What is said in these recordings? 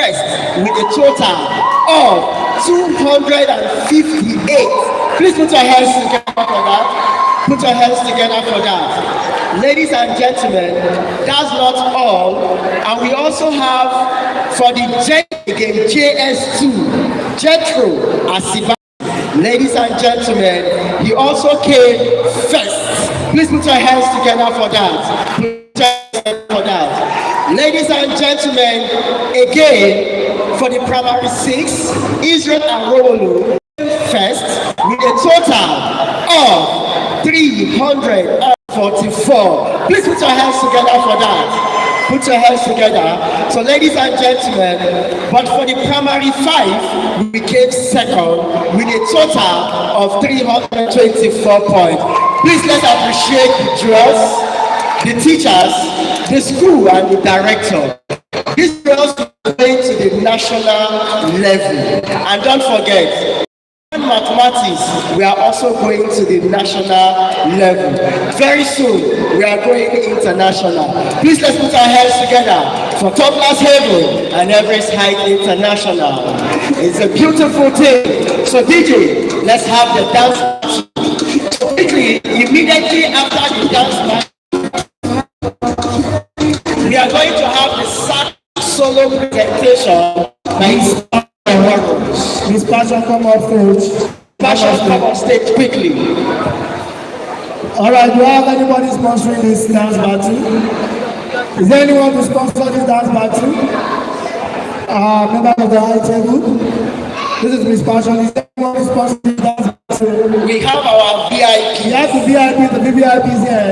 first with a total of 258. Please put your hands together for that. Put your hands together for that. Ladies and gentlemen, that's not all. And we also have for the J game JS2, Jethro Asiba. Ladies and gentlemen, he also came first. Please put your hands together for that. Ladies and gentlemen, again, for the primary 6, Israel and Romelu first with a total of 344. Please put your hands together for that. Put your hands together. So ladies and gentlemen, but for the primary 5, we came second with a total of 324 points. Please let's appreciate the jurors, the teachers, the school and the director. These girls are going to the national level. And don't forget, in mathematics, we are also going to the national level. Very soon, we are going international. Please let's put our hands together for Toddlers Haven and Everest Heights International. It's a beautiful thing. So DJ, let's have the dance. So quickly, immediately after the dance match, we are going to have the sax solo presentation by Miss Passion, come off stage. Passion, come on stage quickly. All right, do you have anybody sponsoring this dance battle? Is there anyone to sponsor this dance battle? Member of the high table. This is Miss Passion. Is there anyone to sponsor this dance battle? We have our VIP. We have the VIP, the VVIPs here.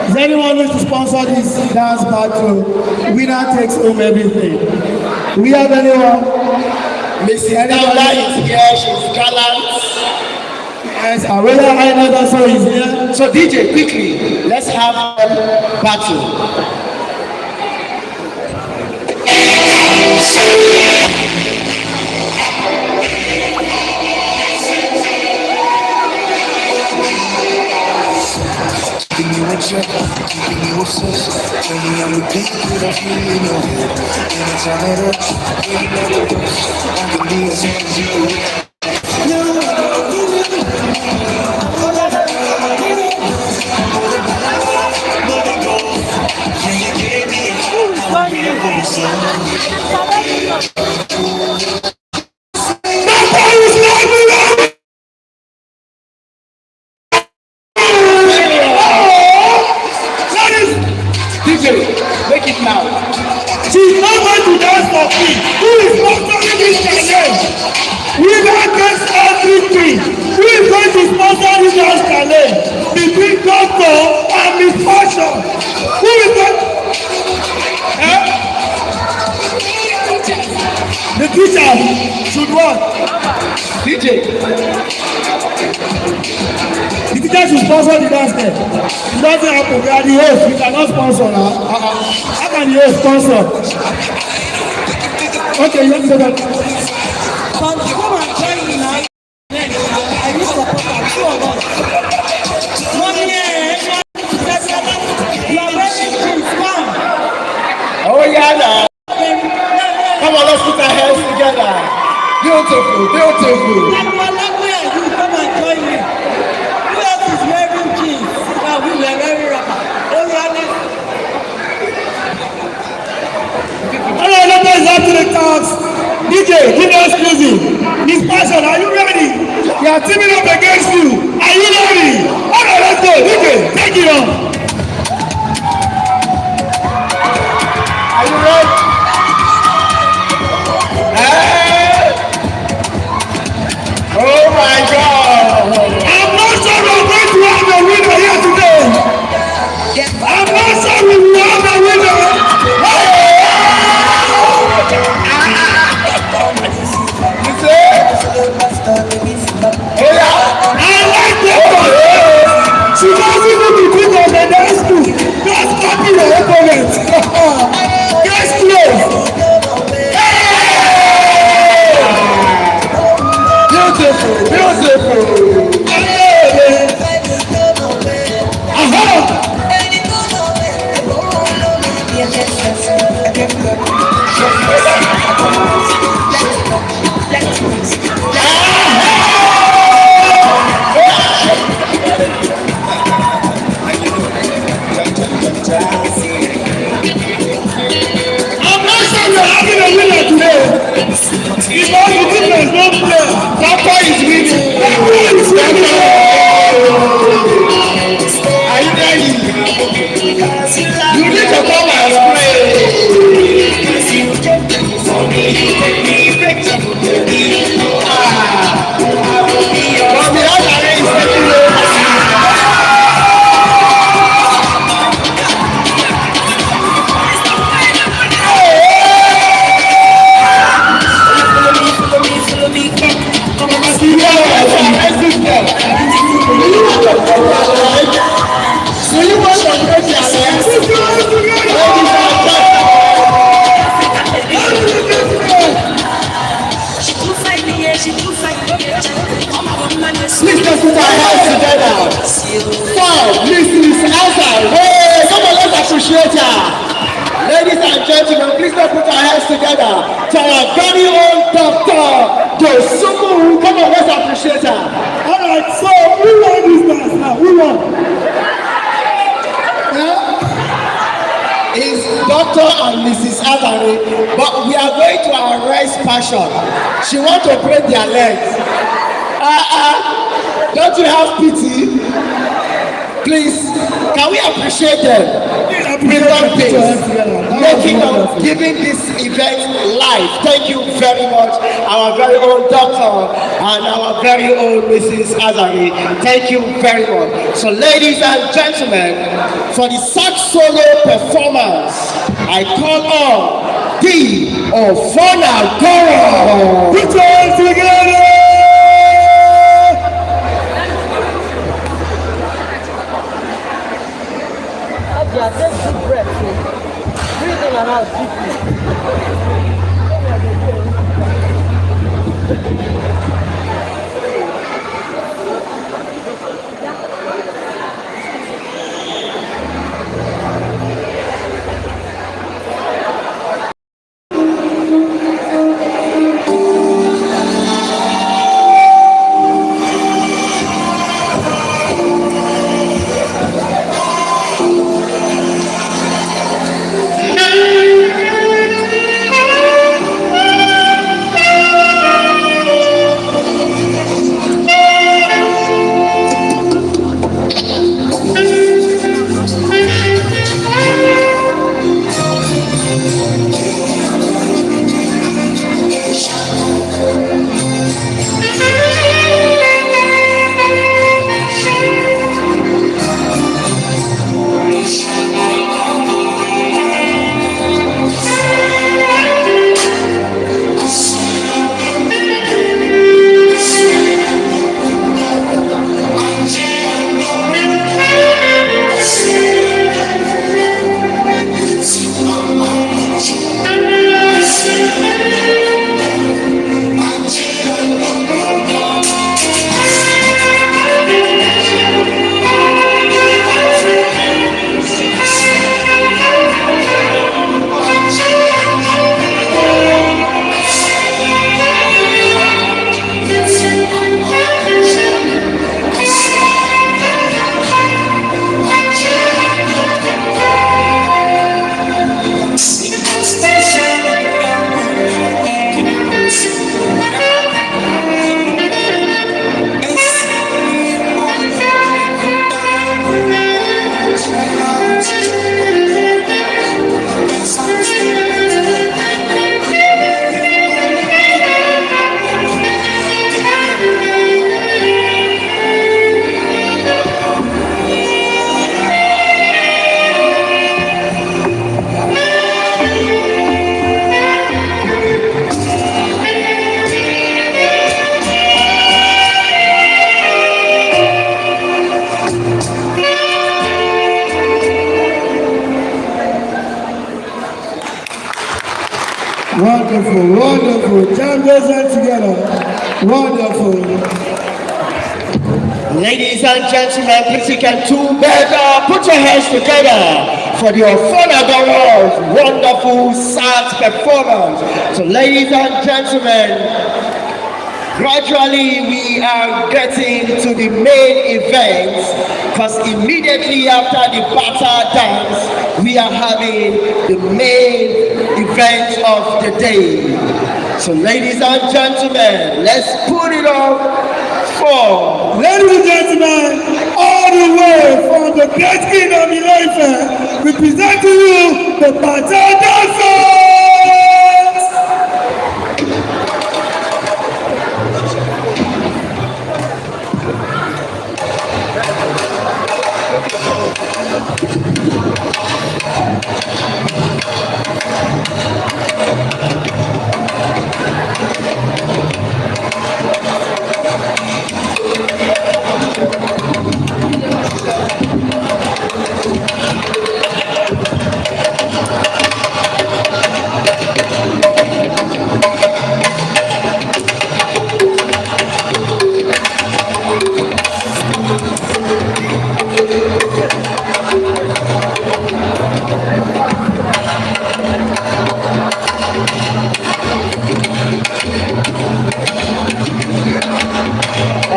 Is there anyone who wants to sponsor this dance battle? Winner takes home everything. Do we have anyone? Mrs. Int'l is here, she's gallant. Yes, our royal highness also is here. So DJ, quickly, let's have a battle. Keeping you in check, keeping you obsessed. Baby, I'm addicted, I feel in your head. Anytime it hurts, baby, let it rest. I can be as hard as you. Make it now. She's not going to dance for free. Who is sponsoring this challenge? Winner gets everything. Who is going to sponsor this dance challenge? Between Doctor and Miss Passion. Who is going? The teacher should what? DJ. The teacher should sponsor the dance there. It doesn't happen. We are the host. We cannot sponsor now. How can the host sponsor? Okay, you have to say that. Come and join me now. I will support them. Two of us. Mommy, you are ready to come. Oh yeah, now. Come on, let's put our hands together. Beautiful, beautiful. Come and join me. Who else is wearing jeans? Now we are wearing rubber. Oh yeah, All right, let us up to the task. DJ, give us music. Miss Passion, are you ready? We are teaming up against you. Are you ready? All right, let's go. DJ, take it on. Are you ready? Oh my God! I'm not sure we're going to have a winner here today. I'm not sure we will have a winner. You say? Oh yeah! I like that one. She doesn't even think of the play. Because the difference don't play. Doctor is winning. Are you ready? You need to come and pray. From the other end, so you want to break your legs? Please let's put our hands together. Five, Mrs. Asa. Hey, come on, let's appreciate her. Ladies and gentlemen, please let's put our hands together to our very own Dr. Dosumu. Come on, let's appreciate her. All right, so who won this dance now? Who won? Is Dr. and Mrs. Adare, but we are going to arrest passion. She wants to break their legs. Don't you have pity? Please, can we appreciate them? Giving this event life. Thank you very much, our very own doctor and our very own Mrs. Azari. Thank you very much. So, ladies and gentlemen, for the sax solo performance, I call on the Ofona Goro. Put your hands together. Yeah, take deep breath. Breathe in and out deeply. Wonderful, wonderful. Jam those hands together. Wonderful. Ladies and gentlemen, please you can do better. Put your hands together for the Ofonagoro's wonderful sax performance. So ladies and gentlemen, Gradually, we are getting to the main event because immediately after the bata dance, we are having the main event of the day. So, ladies and gentlemen, let's put it up for. Ladies and gentlemen, all the way from the great kingdom in Ife, we present to you the Bata Dancers!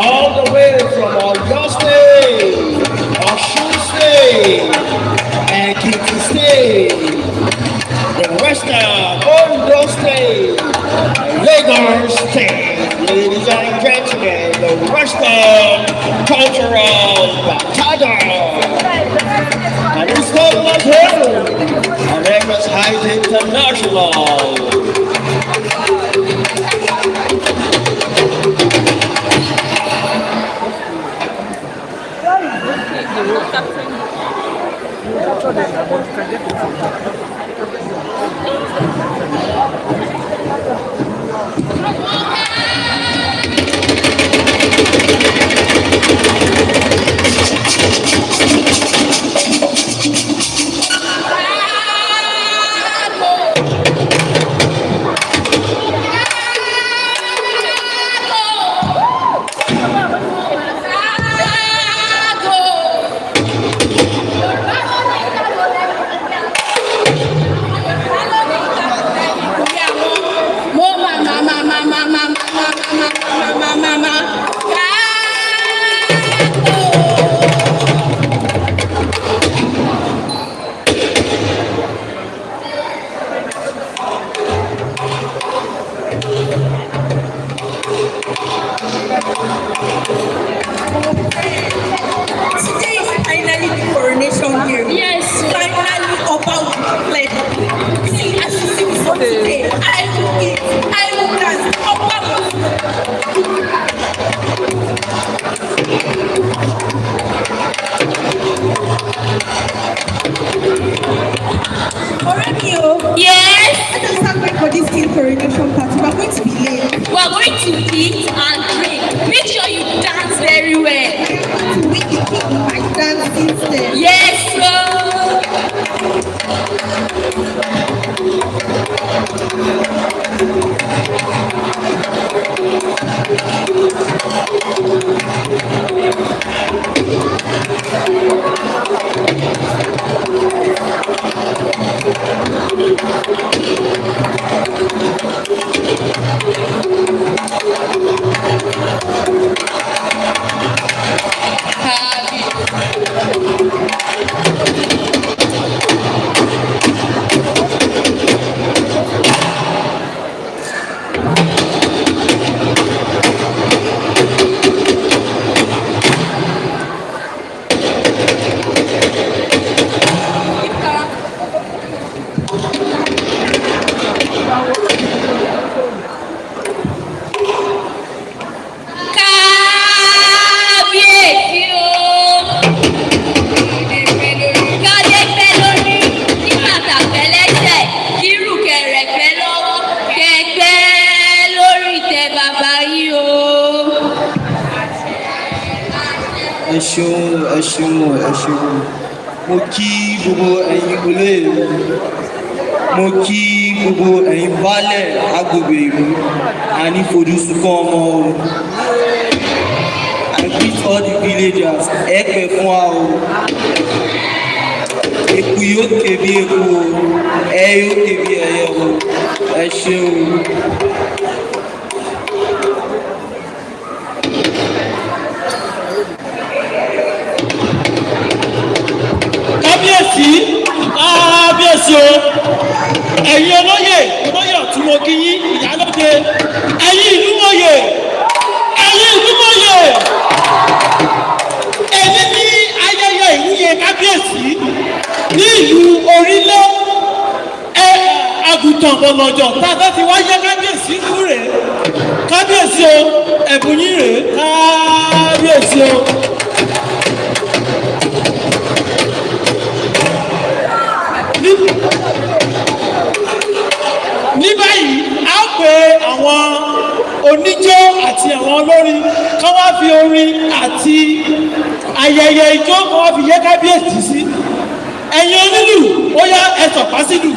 All the way from Oyo State, Osun State, and Ekiti State, the Western Ondo State, Lagos State, ladies and gentlemen, the Western Cultural Batada, and it's called was home, and Everest Heights International. Today is finally the coronation year. Yes. Finally about like see as you see me so today. I will eat, I will dance, already, oh. Yes. I just start waiting for this king coronation party. We're going to be late. We are going to eat and drink. Make sure you dance very well. To make the king my dancing step. Yes, sir. ẹ ṣeun mo kí gbogbo ẹ̀yin olóyè mo kí gbogbo ẹ̀yin baálẹ̀ agbègbè ìlú àní fojúsùnkàn ọmọ o I greet all the villagers ẹ pẹ́ fún wa o eku yóò ké bí eku o ẹ yóò ké bí ẹyẹ o ẹ ṣeun. jọ̀ǹgọ̀jọ̀ tá a fẹ́ fi wá yẹ kábíyèsí kú rèé kábíyèsí o ẹ̀bùn yín rèé kábíyèsí o. Ní báyìí a pè àwọn oníjó àti àwọn olórin kán wá fi orin àti ayẹyẹ ijó kán wá fi yẹ kábíyèsí sí ẹ̀yin onílù ó yá ẹ tọ̀pá sílù.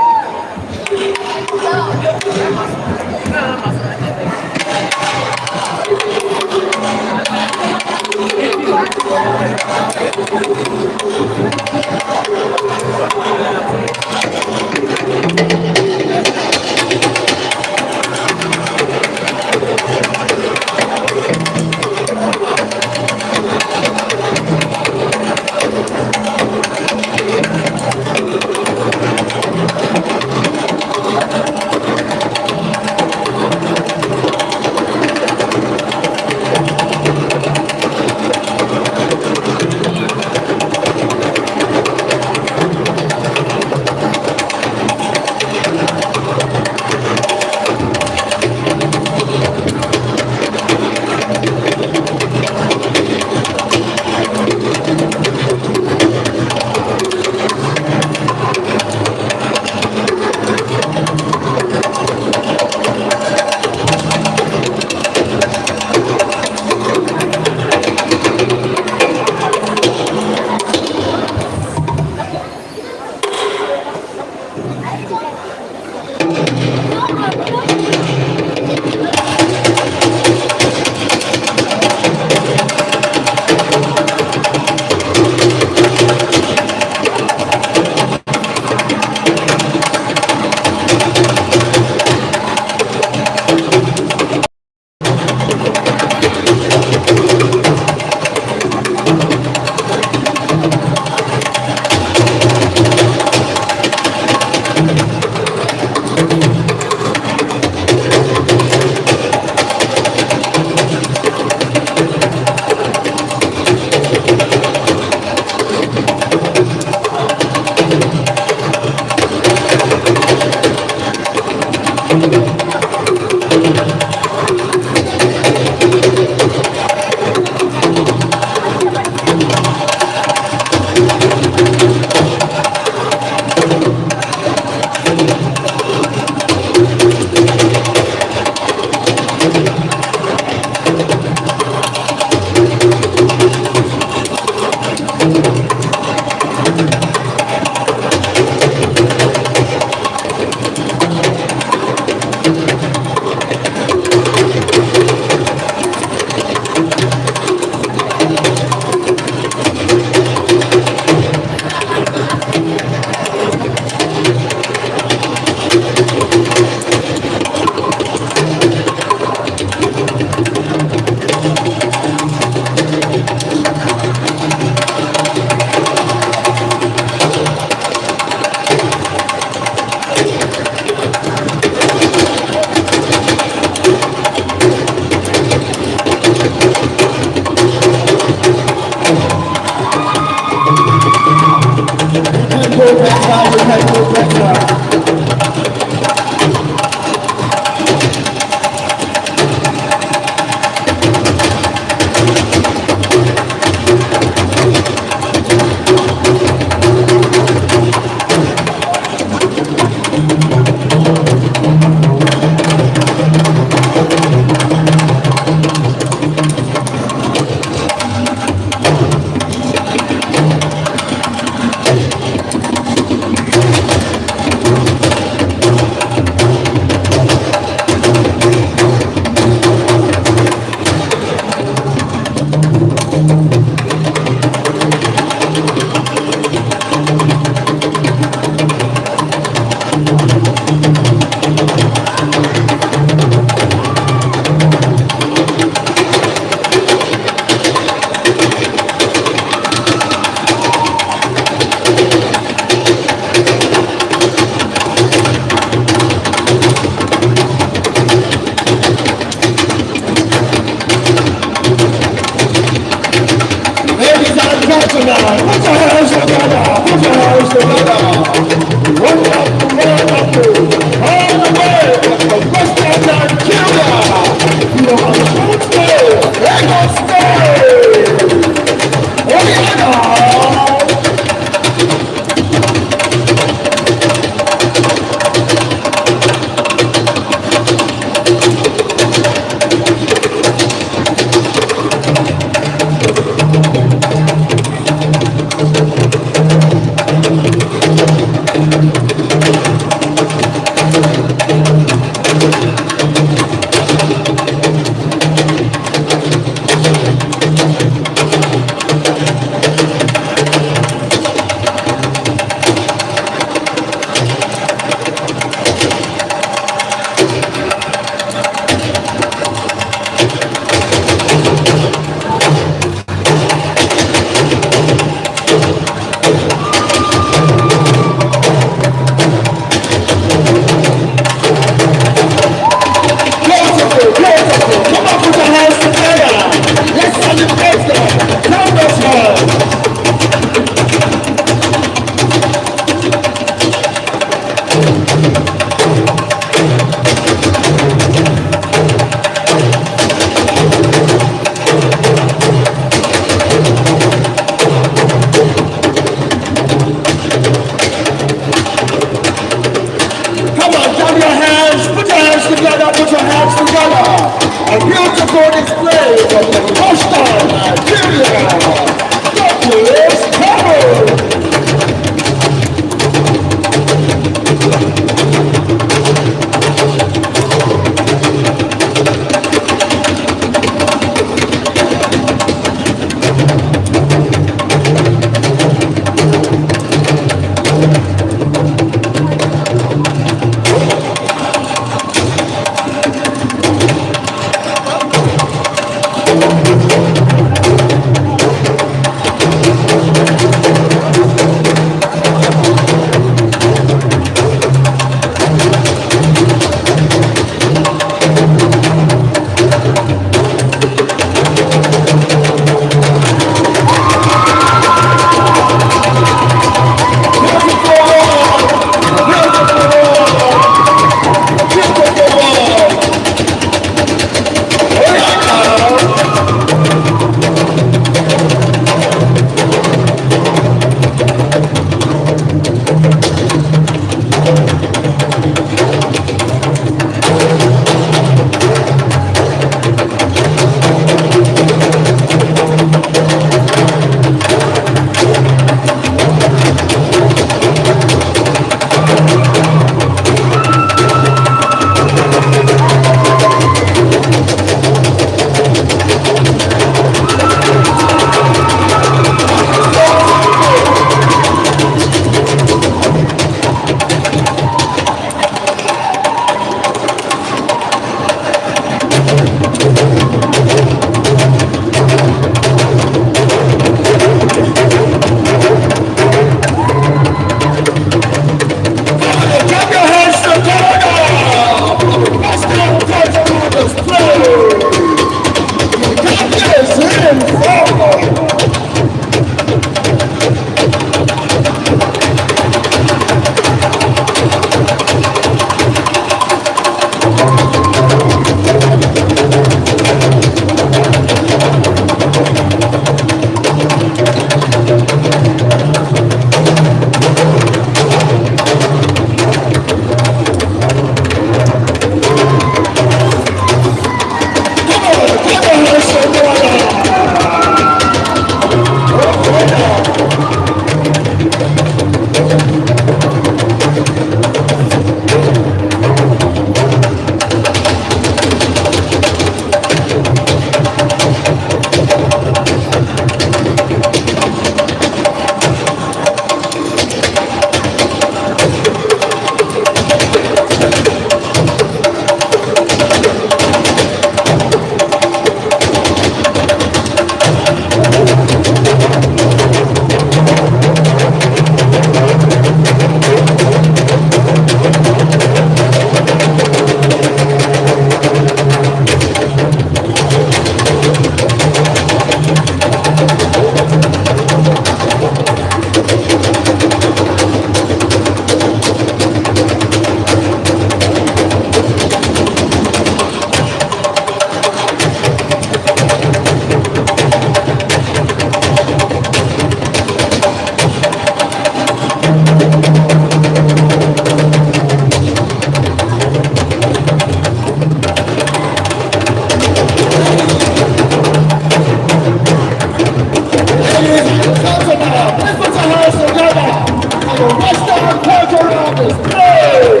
Western Toddlers. Hey!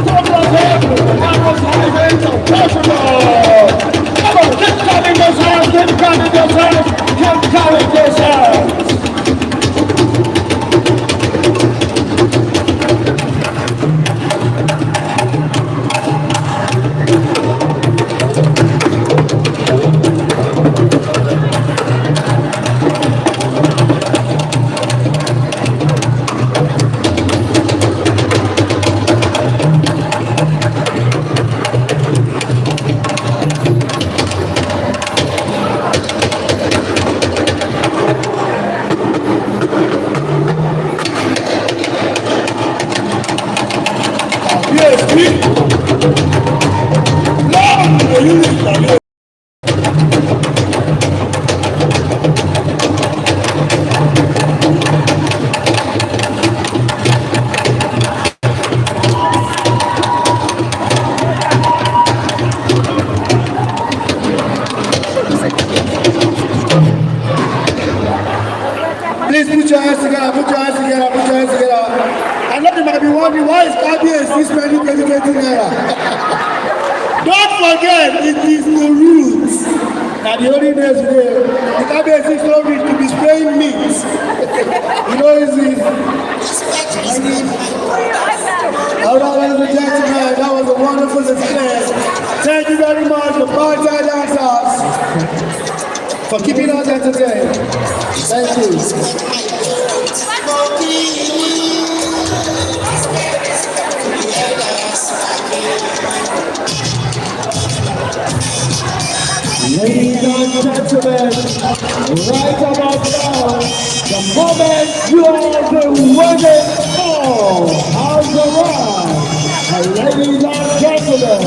Toddlers, that was High Toddlers. Come on, keep coming those hands, keep coming those hands, keep coming those hands. Please put your hands together, put your hands together, put your hands together. I know you might be wondering why is KBS this many 2020 naira? Don't forget, it is the rules. Now the only days today, the KBS is so rich to be spraying meat. You know, it's all right, ladies and gentlemen, that was a wonderful display. Thank you very much, the party dancers, for keeping us entertained. Thank you. Ladies and gentlemen, right about now, the moment you have been waiting for has arrived. And ladies and gentlemen,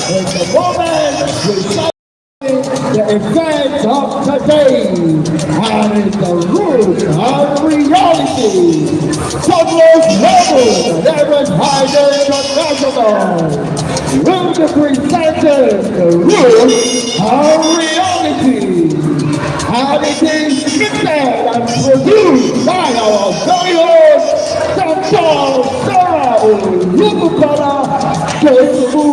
it's the moment we start the event of today, and it's the root of reality. Toddlers level and Everest High International will be presented the root of reality, and it is written and produced by our very own Dr. Sarah Olubukola Josu,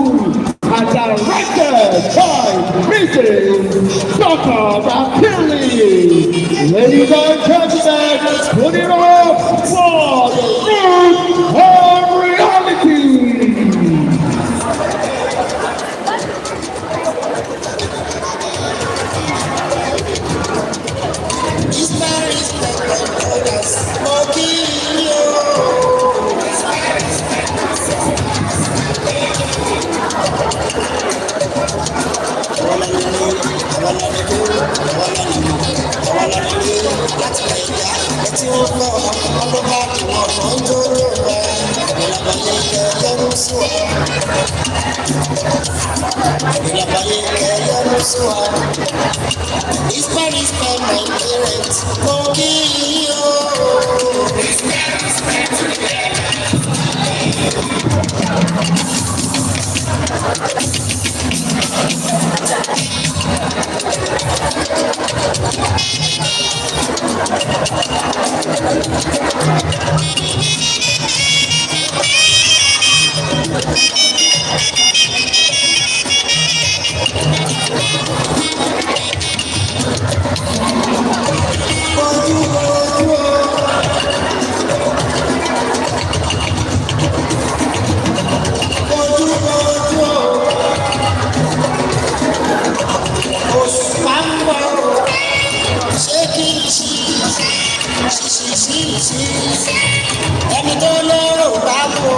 and directed by Mrs. Dr. Akili. Ladies and gentlemen, put it up for the root of reality. It's Paris by my parents. Ẹni tó lérò bá kó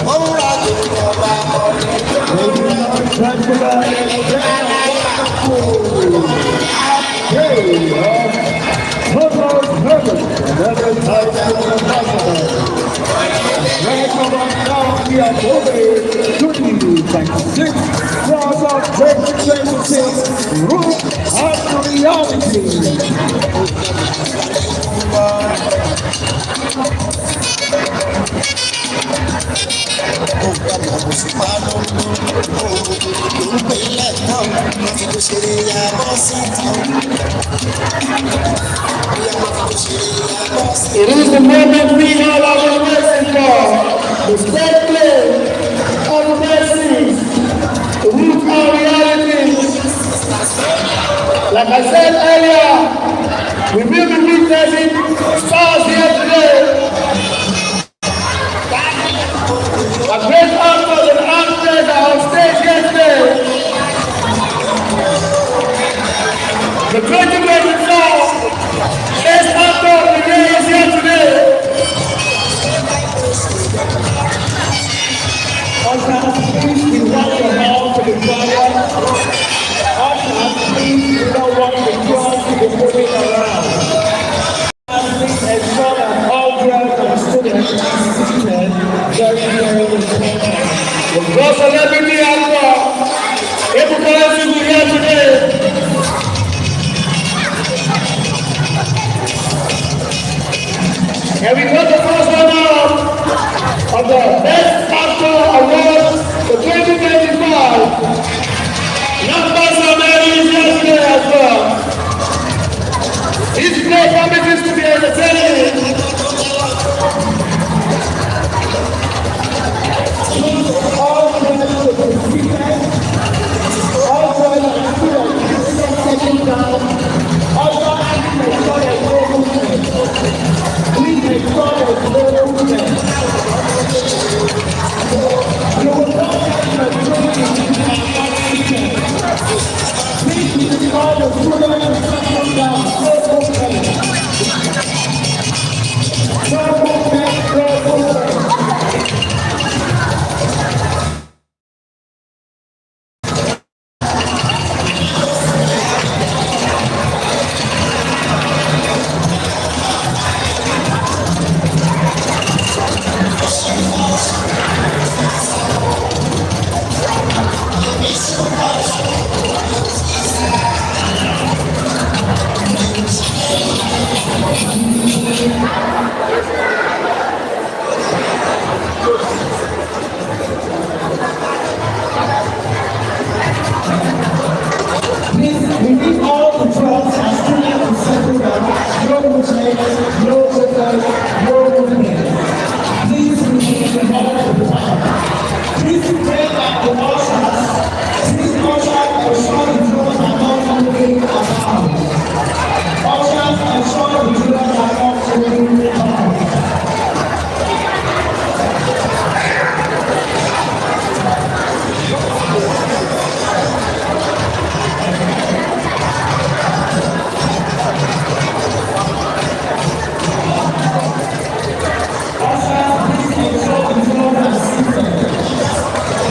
òun rà tó ọba We are moving to the 26 Cross of 2026 Root of Reality. It is the moment we all have been waiting for. The spectacle of the blessings, the root of reality. Like I said earlier, we will be witnessing stars here today. A great actors and actors are on stage here today. The 2024 best actor of the year is here today. Ushers, please we want your help to the choir. Ushers, please we don't want the crowd to be moving around. Please ensure that all drivers and students are seated very important. The first celebrity actor, Ebuka is here today. And we got the first runner of the Best Actor Award for 2025. Numbers of ladies yesterday as well. This play promises to be entertaining. All drivers are seated. All drivers are seated down. All drivers are movement. Please make sure there's no movement. You will not have the opportunity to please make sure the students are settled down. No movement. No movement. No movement. Please, we need all the drugs and students to settle down. No movement, no movement, no movement. Please, we need the help of the choir. Please pray that the ushers, please ushers ensure the drugs are not moving around. Ushers ensure the drugs are not moving around.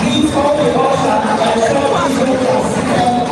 Please call the usher and ensure the drugs are seated.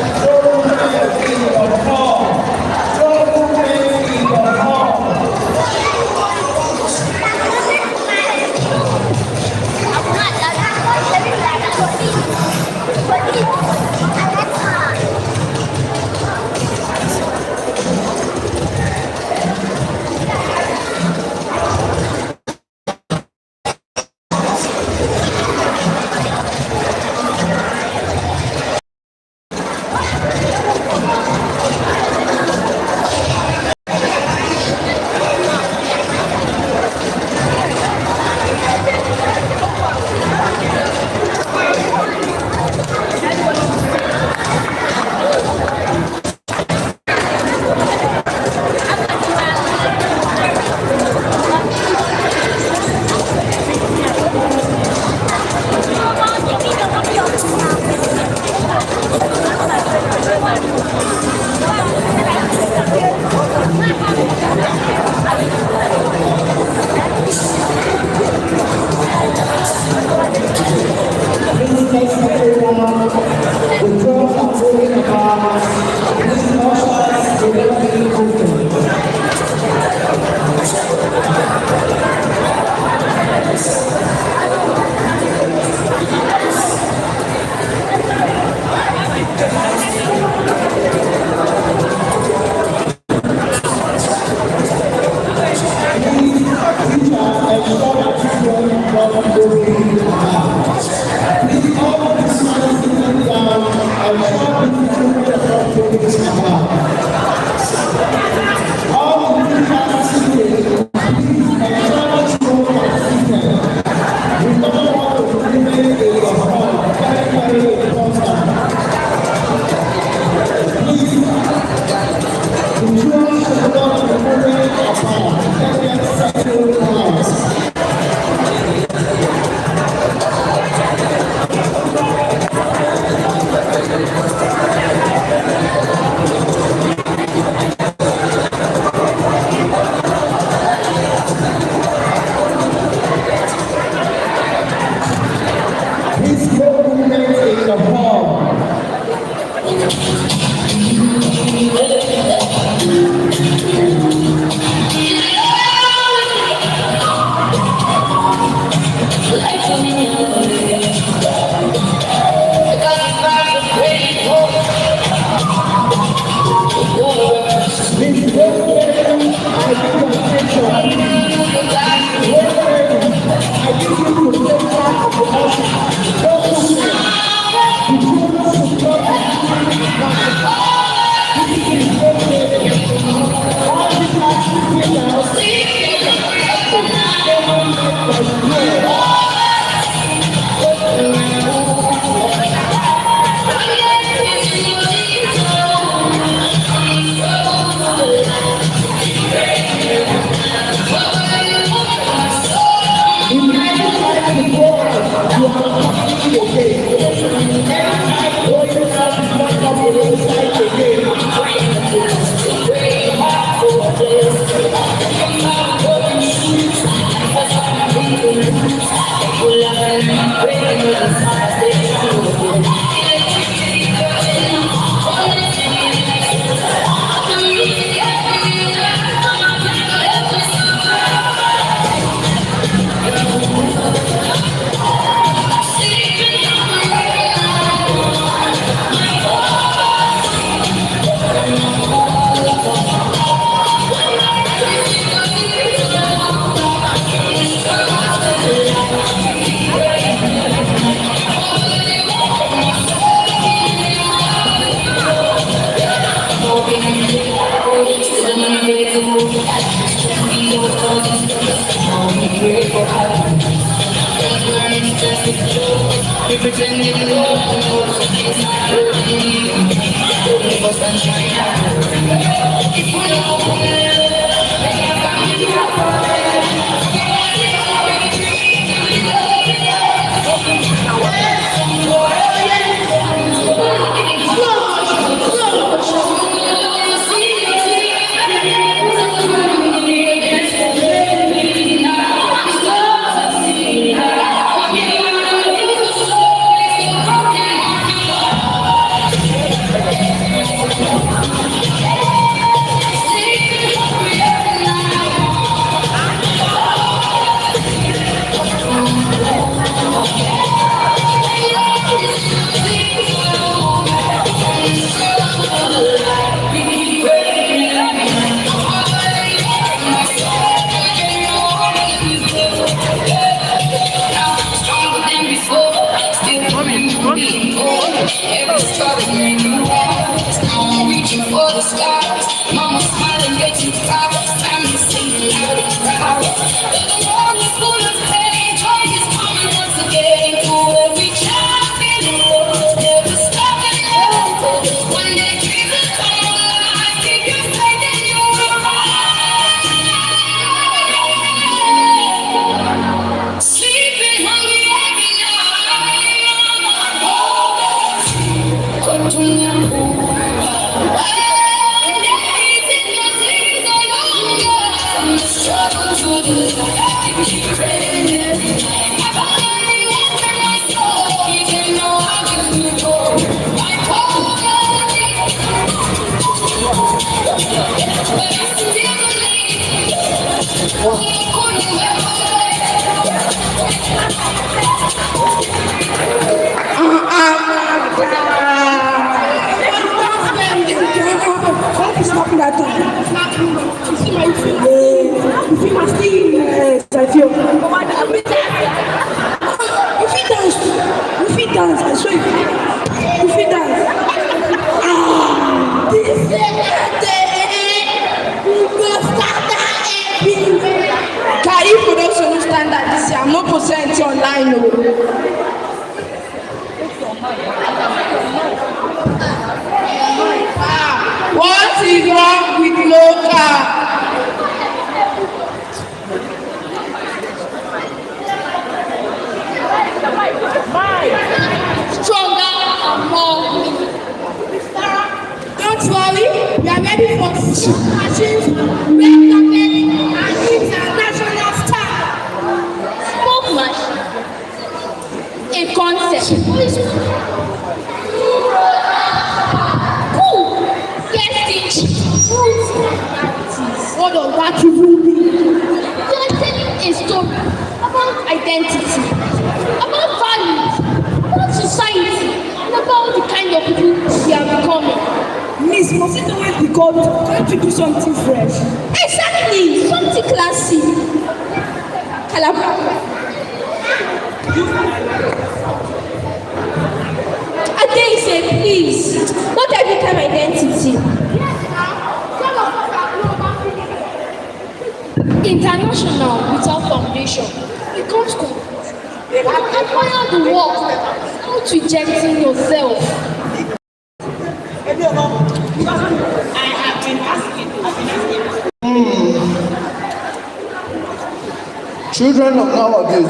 Children of nowadays,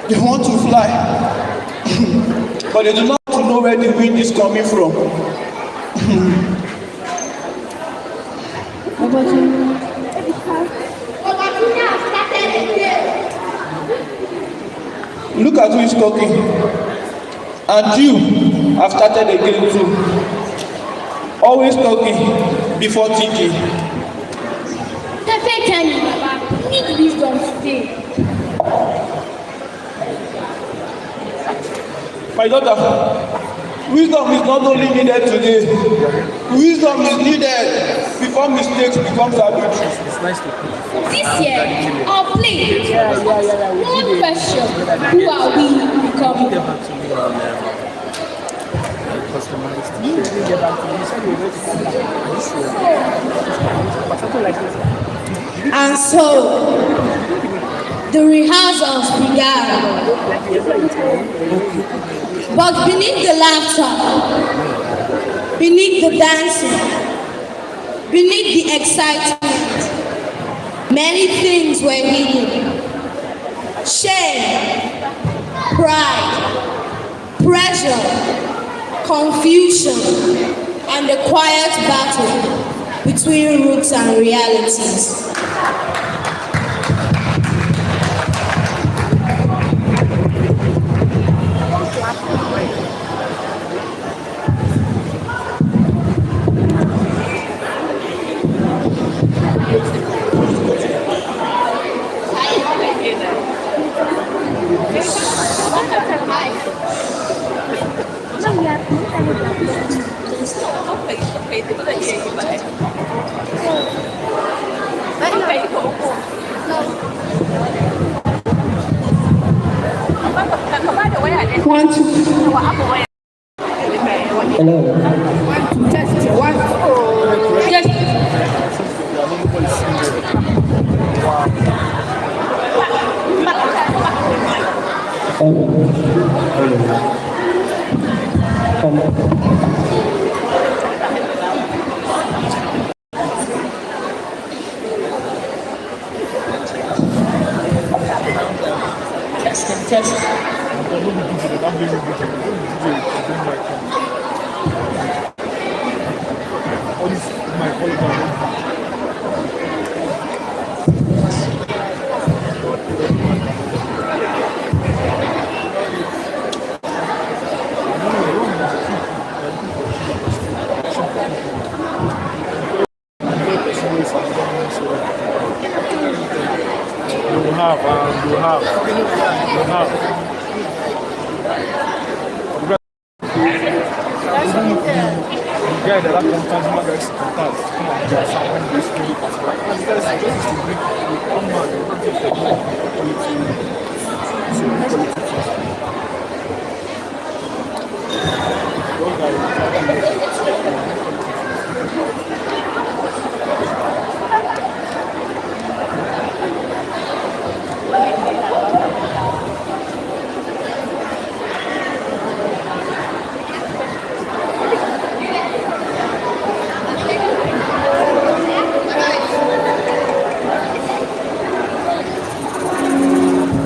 they want to fly but they do not know where the wind is coming from. Look at who is talking. And you have started again too. Always talking before thinking. Perfect timing, Baba. You need wisdom today. My daughter, wisdom is not only needed today. Wisdom is needed before mistakes become habits. This year, our play. One question: who are we becoming? And so, the rehearsals began. But beneath the laughter, beneath the dancing, beneath the excitement, many things were hidden. Shame, pride, pressure, confusion, and a quiet battle between roots and realities. One, two. Hello. One, two, test. One, two. Just. Test.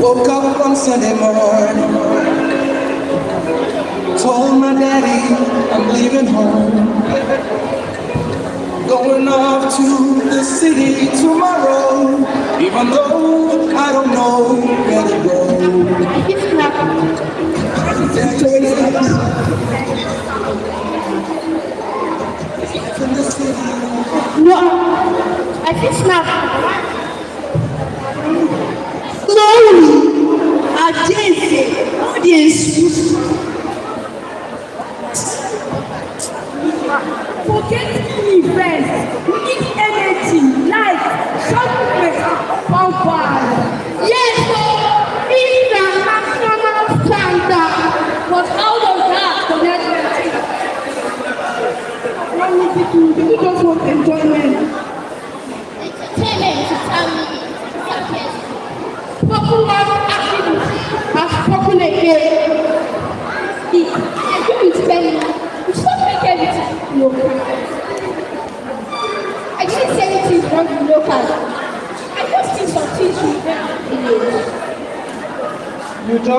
Woke up on Sunday morning, told my daddy I'm leaving home, going off to the city tomorrow, even though I don't know where to go. No, I think snap. Slowly, audience. Forget the event. We need energy, light, something power. Yes, international standard. But how does that connect with it? What would you do? You just want enjoyment. Entertainment. Popular activity as popular again. I do it telling you, stop making everything local. I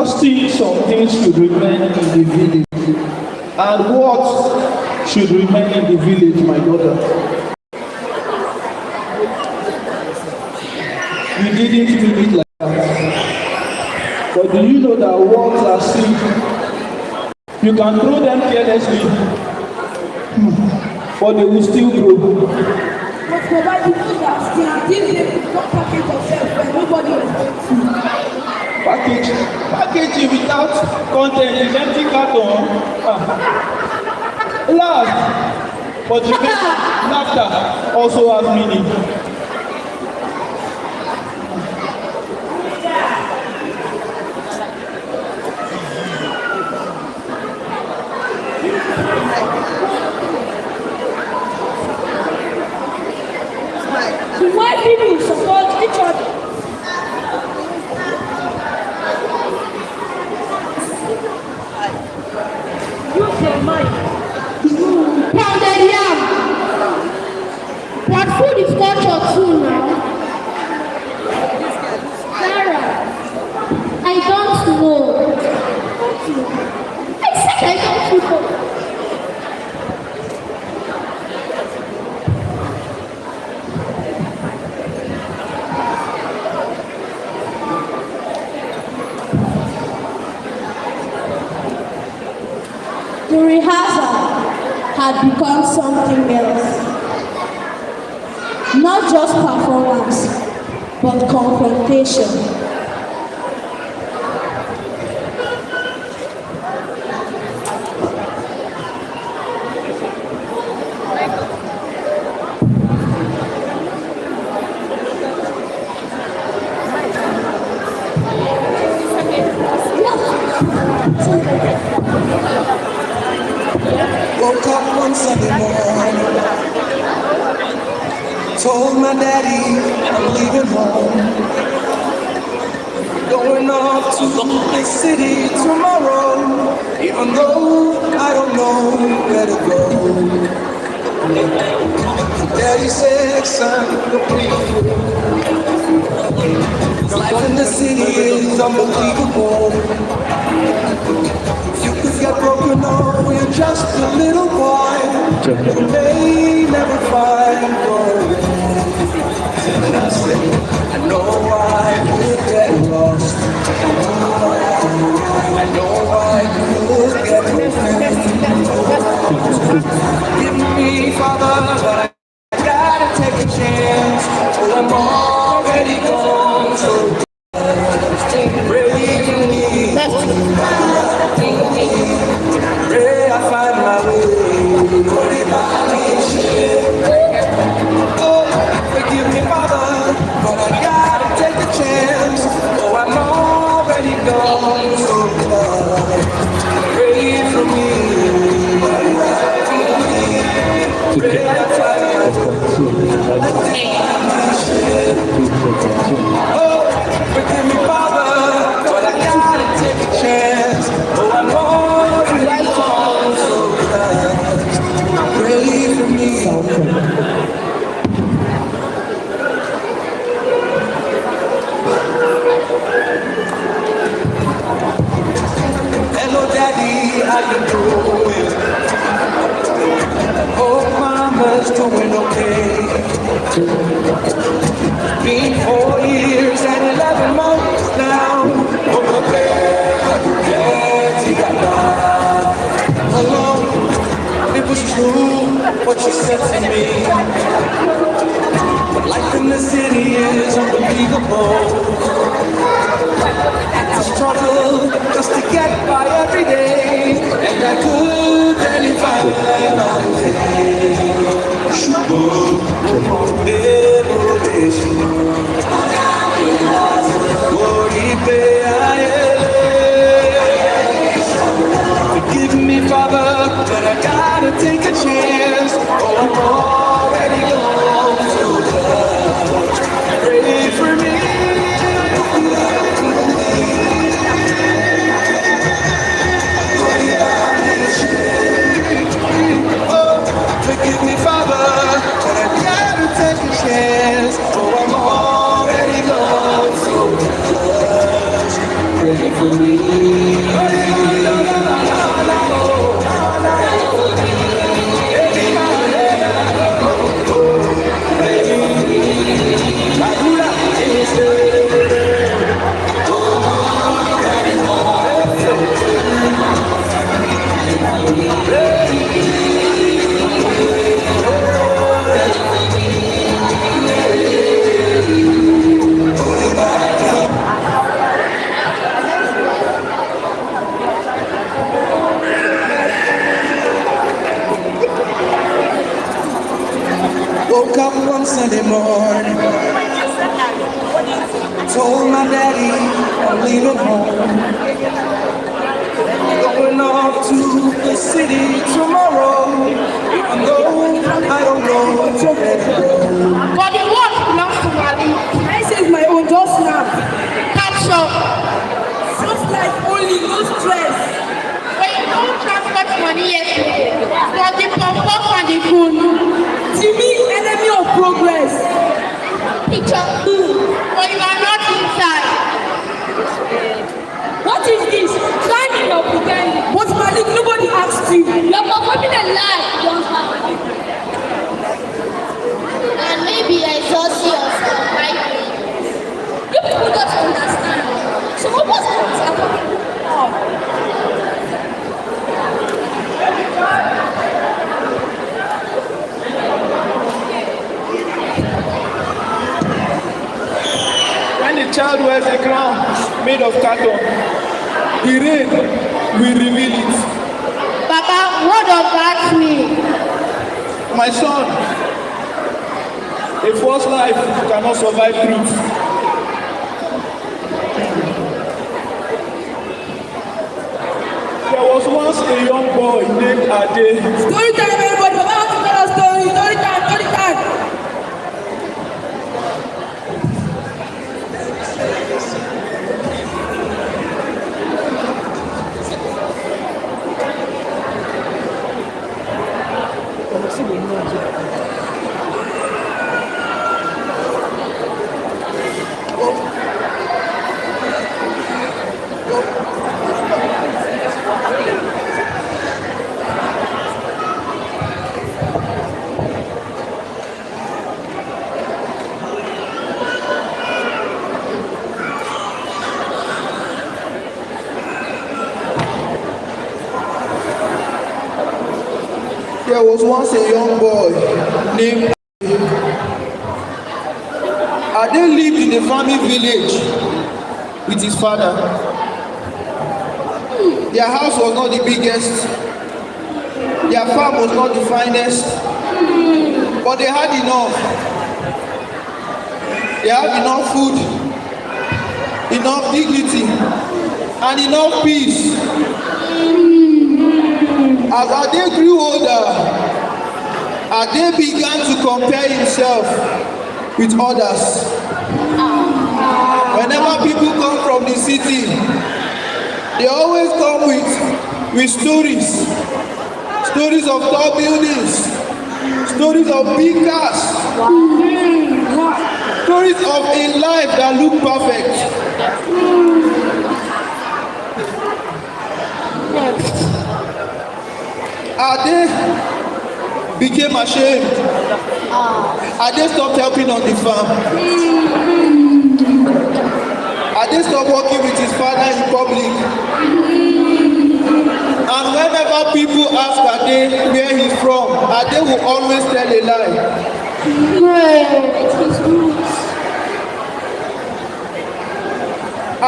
just think some things should remain in the village. And what should remain in the village, my daughter? You didn't mean it like that. But do you know that words are seed? You can throw them carelessly, but they will still grow. But Baba, you know that still, this is not package yourself where nobody is going to. Packaging without content is empty carton. Laugh, but remember, laughter also has meaning. Why people support each other? Use your mind. Pounded yam. But food is culture too now. Sarah, I don't know. I said I don't know. The rehearsal had become something else. Not just performance, but confrontation. Woke up one Sunday morning, told my daddy I'm leaving home, going off to the big city tomorrow, even though I don't know where to go. Daddy said, son, life in the city is unbelievable. You could get broken off when you're just a little boy. You may never find your way. And I said, I know I would get lost. I know I would get lost. Give me, Father, but I gotta take a chance. Oh, I'm already gone, so pray for me. Pray I find my way. Oh, forgive me, Father, but I gotta take a chance. Oh, I'm already gone, so pray for me. Pray I find my way. Oh, forgive me, Father, but I gotta take a chance. Oh, I'm already gone, so pray for me. Hello, Daddy, how you doing? Hope Mama's doing okay. Been 4 years and 11 months now. Oh, Daddy, alone. It was true what she said to me. But life in the city is unbelievable. I struggle just to get by every day, and I could barely find my way. Forgive me, Father, but I gotta take a chance. Oh, I'm already gone so much. Pray for me. Forgive me, Father, but I gotta take a chance. Oh, I'm already gone so much. Pray for me. woke up one Sunday morning, told my daddy I'm leaving home, going off to the city tomorrow, even though I don't know where to go. But the work belongs to Mali. I say my own, just now. Catch up. Soft life only, no stress. When you don't transport money yesterday, for the pop-up and the phone. To me, enemy of progress. Picture. But you are not inside. What is this? Standing or pretending? But Malik, nobody asked you. You're performing a lie. And maybe I saw yourself, right? You people don't understand. So what was happening? When the child wears a crown made of carton, the rain will reveal it. Papa, what does that mean? My son, a false life cannot survive truth. There was once a young boy named Ade. Story time, everybody. Papa, how to tell a story? Story time, story time. There was once a young boy named Ade lived in a farming village with his father. Their house was not the biggest, their farm was not the finest, but they had enough. They had enough food, enough dignity, and enough peace. As Ade grew older, Ade began to compare himself with others. Whenever people come from the city, they always come with stories. Stories of tall buildings, stories of big cars, stories of a life that looked perfect. Ade became ashamed. Ade stopped helping on the farm. Ade stopped working with his father in public. And whenever people ask Ade where he's from, Ade will always tell a lie.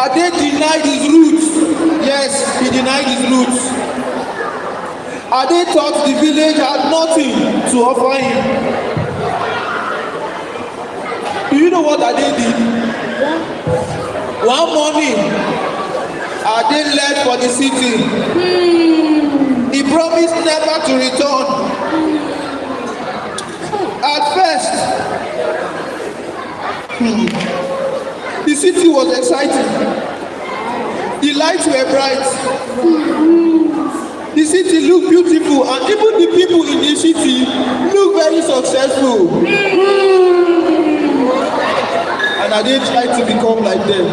Ade denied his roots. Yes, he denied his roots. Ade thought the village had nothing to offer him. Do you know what Ade did? One morning, Ade left for the city. He promised never to return. At first, the city was exciting. The lights were bright. The city looked beautiful, and even the people in the city look very successful. And I didn't try to become like them.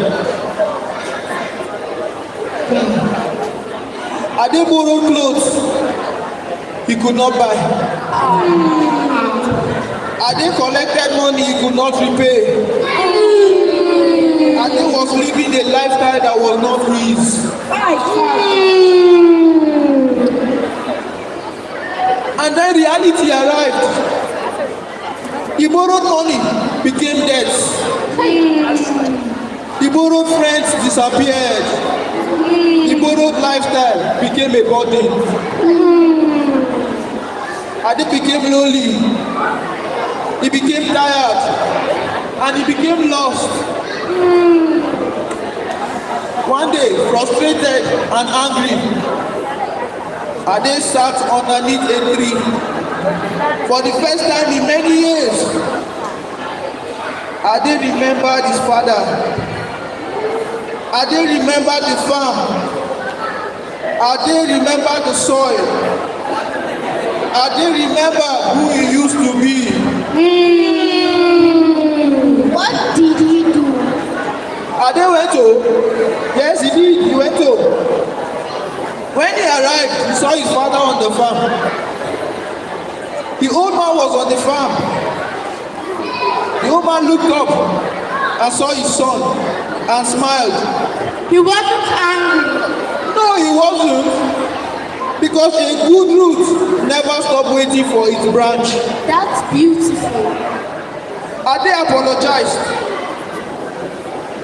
I didn't borrow clothes he could not buy. I didn't collected money he could not repay. I didn't was living a lifestyle that was not his. And then reality arrived. He borrowed money, became debts. He borrowed friends, disappeared. He borrowed lifestyle, became a burden. And he became lonely. he became tired, and he became lost. One day, frustrated and angry, Ade sat underneath a tree. For the first time in many years, Ade remembered his father. Ade remembered the farm. Ade remembered the soil. Ade remembered who he used to be. What did he do? Ade went home. Yes, he did. He went home. When he arrived, he saw his father on the farm. The old man was on the farm. The old man looked up and saw his son and smiled. He wasn't angry. No, he wasn't. Because a good root never stops waiting for its branch. That's beautiful. Ade apologized.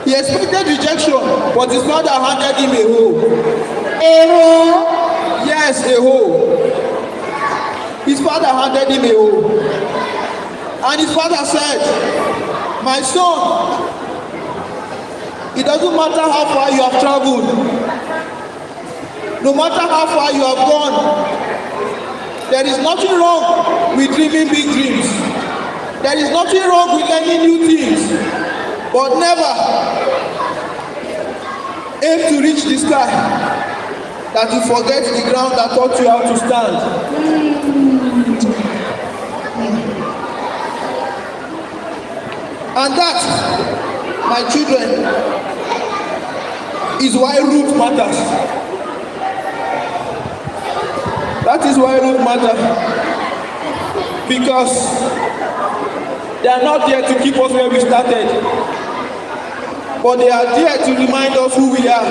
He expected rejection, but his father handed him a hoe. A hoe? Yes, a hoe. His father handed him a hoe. And his father said, "My son, it doesn't matter how far you have traveled. No matter how far you have gone, there is nothing wrong with dreaming big dreams. There is nothing wrong with learning new things. But never aim to reach the sky that you forget the ground that taught you how to stand." And that, my children, is why root matters. That is why root matters. Because they are not there to keep us where we started, but they are there to remind us who we are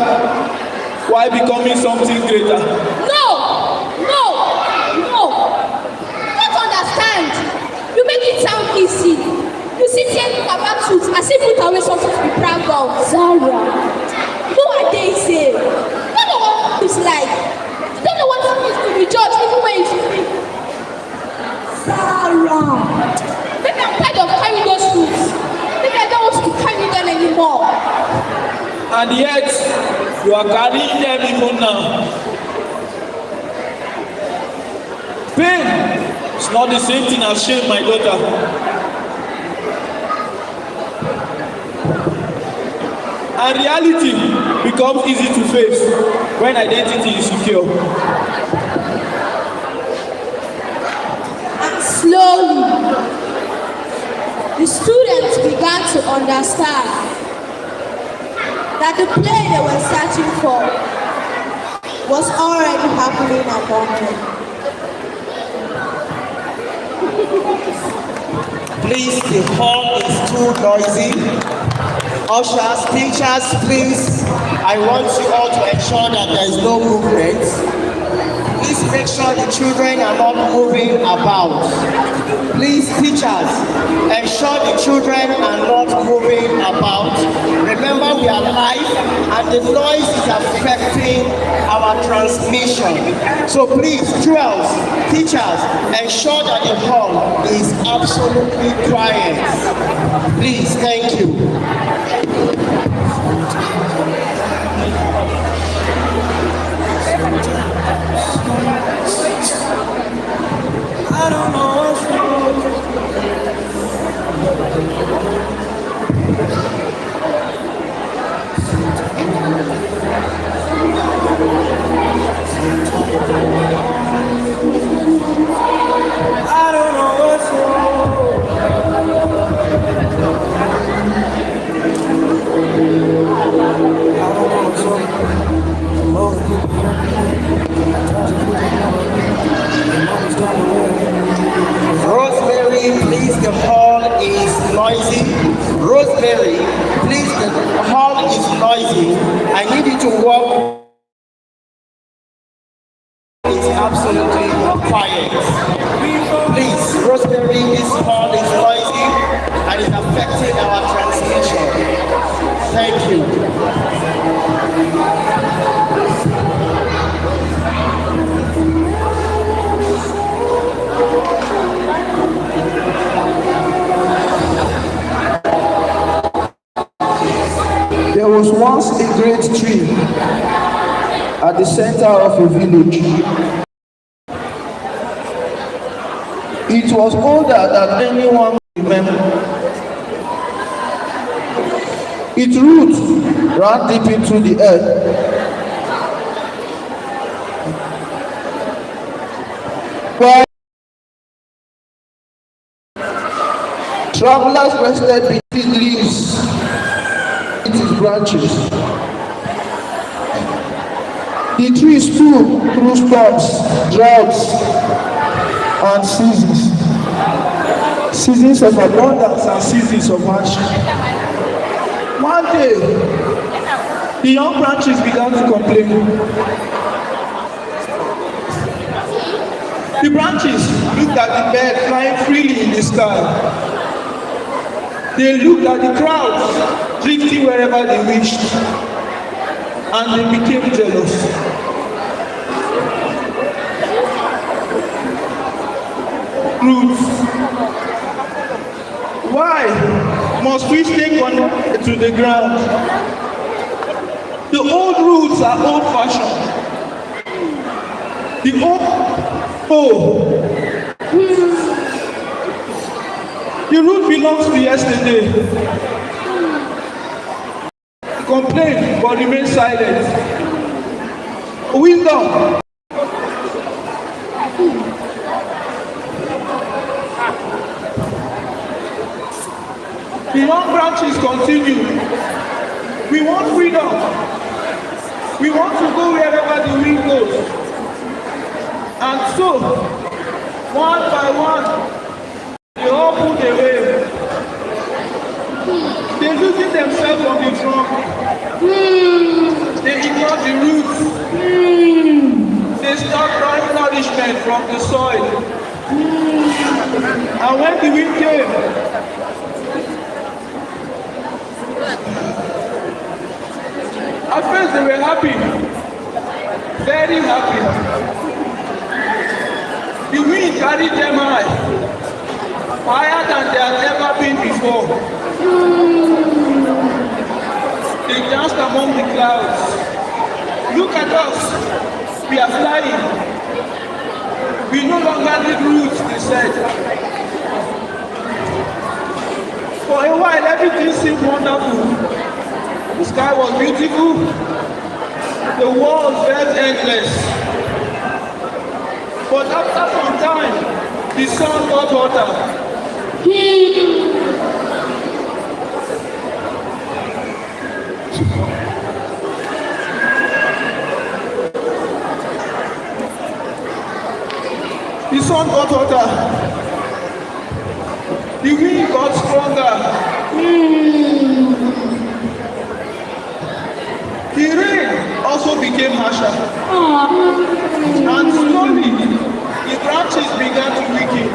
while becoming something greater. No! Don't understand. You make it sound easy. You sit here and talk about truth as if put away something to be proud of. Zara. Who are they saying? You don't know what it's like. You don't know what it means to be judged even when you speak. Zara. Maybe I'm tired of carrying those truths. Maybe I don't want to carry them anymore. And yet, you are carrying them even now. Pain is not the same thing as shame, my daughter. And reality becomes easy to face when identity is secure. And slowly, the students began to understand that the play they were searching for was already happening among them. Please, the hall is too noisy. Ushers, teachers, please, I want you all to ensure that there is no movement. Please make sure the children are not moving about. Please, teachers, ensure the children are not moving about. Remember, we are live and the noise is affecting our transmission. So please, students, teachers, ensure that the hall is absolutely quiet. Please, thank you. I don't know what's wrong. I don't know what's wrong. Rosemary, please, the hall is noisy. Rosemary, please, the hall is noisy. I need you to walk. It's absolutely quiet. Please, Rosemary, this hall is noisy and it's affecting our transmission. Thank you. great tree at the center of a village. It was older than anyone could remember. Its roots ran deep into the earth. While travelers rested between leaves, its branches. The tree stood through storms, droughts, and seasons. Seasons of abundance and seasons of hardship. One day, the young branches began to complain. The branches looked at the bird flying freely in the sky. They looked at the crowds drifting wherever they wished, and they became jealous. Roots. Why must we stay connected to the ground? The old roots are old-fashioned. The the root belongs to yesterday. Complain but remain silent. Wisdom. The young branches continue. We want freedom. We want to go wherever the wind goes. And so, one by one, they all pulled away. They loosen themselves from the trunk. They ignore the roots. They start drawing nourishment from the soil. And when the wind came, at first they were happy, very happy. The wind carried them high, higher than they had ever been before. They danced among the clouds. Look at us, we are flying. We no longer need roots, they said. For a while, everything seemed wonderful. The sky was beautiful. The world felt endless. But after some time, the sun got hotter. The sun got hotter. The wind got stronger. The rain also became harsher. And slowly, the branches began to weaken.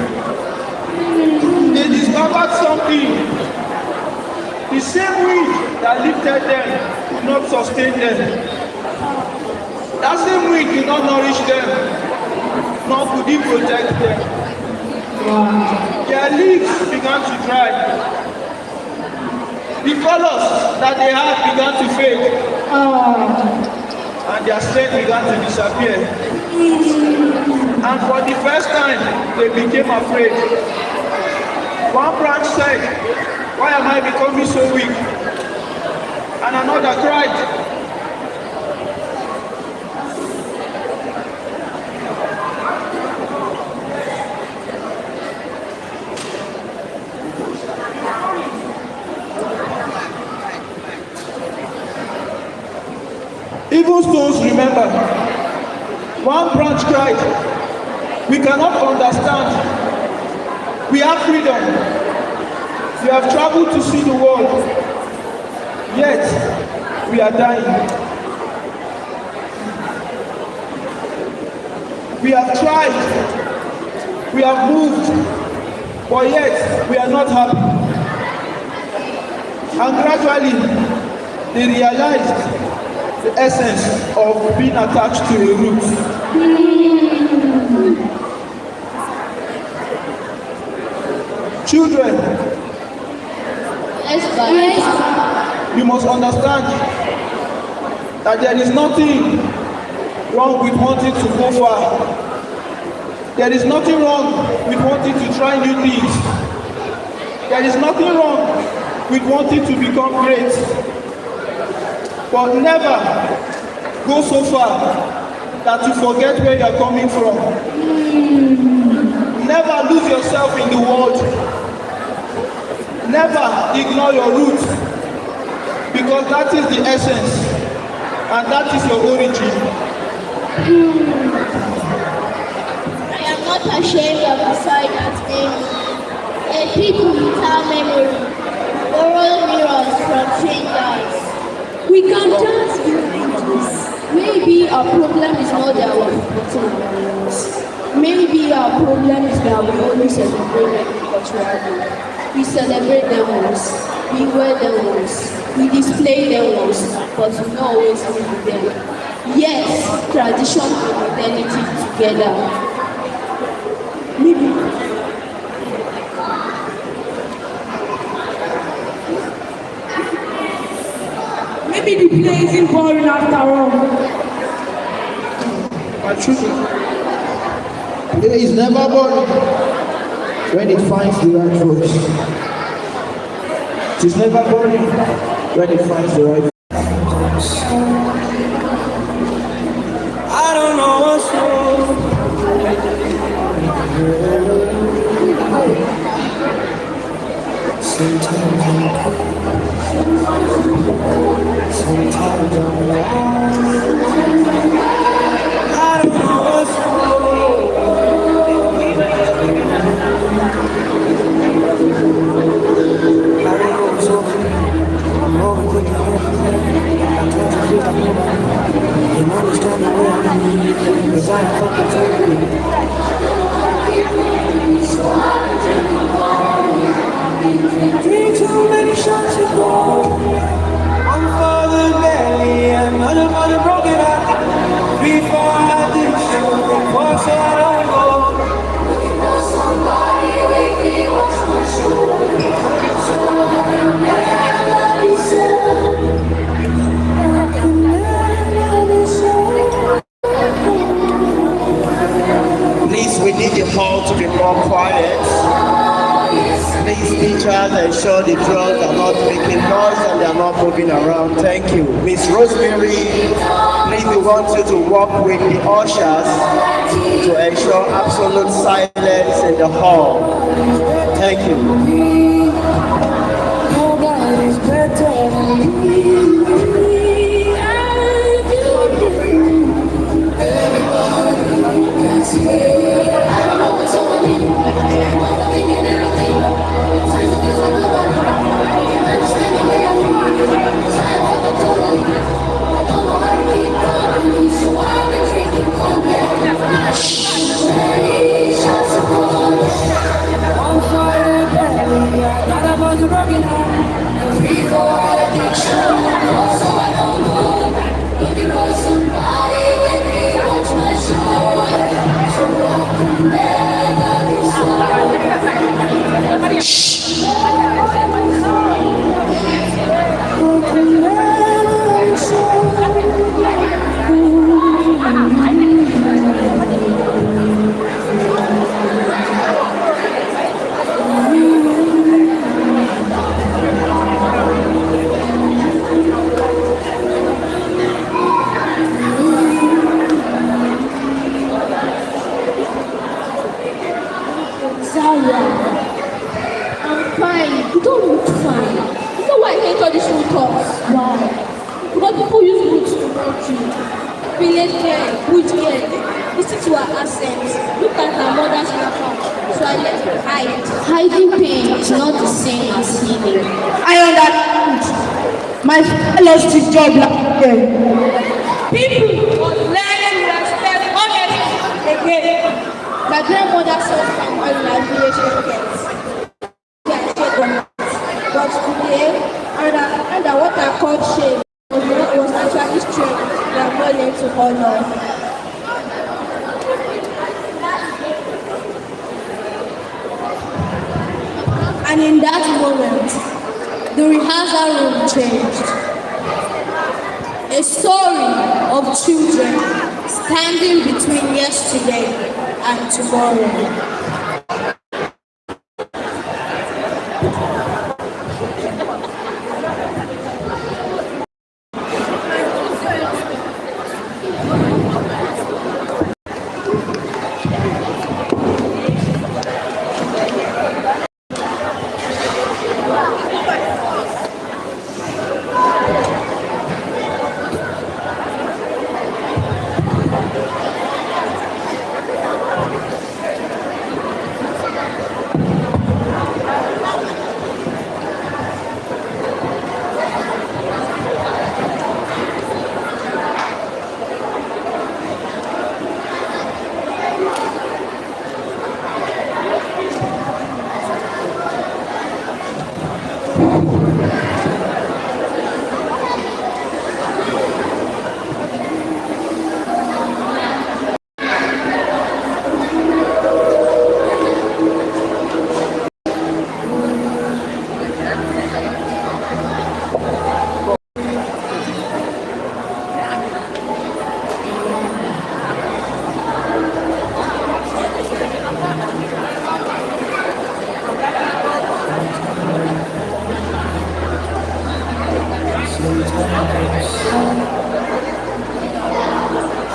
They discovered something. The same wind that lifted them could not sustain them. That same wind did not nourish them, nor could it protect them. Their leaves began to dry. The colors that they had began to fade. And their strength began to disappear. And for the first time, they became afraid. One branch said, "Why am I becoming so weak?" And another cried, "Even stones remember." One branch cried, "We cannot understand. We have freedom. We have traveled to see the world. Yet, we are dying. We have tried. We have moved. But yet, we are not happy." And gradually, they realized the essence of being attached to a root. Children, you must understand that there is nothing wrong with wanting to go far. There is nothing wrong with wanting to try new things. There is nothing wrong with wanting to become great. But never go so far that you forget where you are coming from. Never lose yourself in the world. Never ignore your roots, because that is the essence and that is your origin. I am not ashamed of the side that a people without memory, borrow mirrors from strangers. We can dance behind this. Maybe our problem is not that we're forgetting our roots. Maybe our problem is that we always celebrate every cultural group. We celebrate them once, we wear them once, we display them once, but we don't always live with them. Yes, tradition and modernity together. Maybe the play isn't boring after all. My children, it is never boring when it finds the right folks. It is never boring when it finds the right. I don't know what's wrong. Sometimes I'm sometimes I'm wrong. I don't know what's wrong. I don't know what's wrong. I'm over quick. I told you you understand the way I mean, because I fucking told you. Drink too many shots of gold. I'm for the belly and another for the broken heart. Before I do show, before so I don't go. Looking for somebody with me, watch my shoulder. So I can never be sad. I can never be sad. Please, we need the hall to be more quiet. Please, teachers, ensure the drums are not making noise and they are not moving around. Thank you. Miss Rosemary, please, we want you to work with the ushers to ensure absolute silence in the hall. Thank you. Nobody's better than me. Hiding pain is not the same as healing. I understand. My father lost his job last year. People must learn to respect honesty again. My grandmother sells palm oil in our village markets. But today, under what I call shame was actually strength that God led to honor. And in that moment, the rehearsal room changed. A story of children standing between yesterday and tomorrow.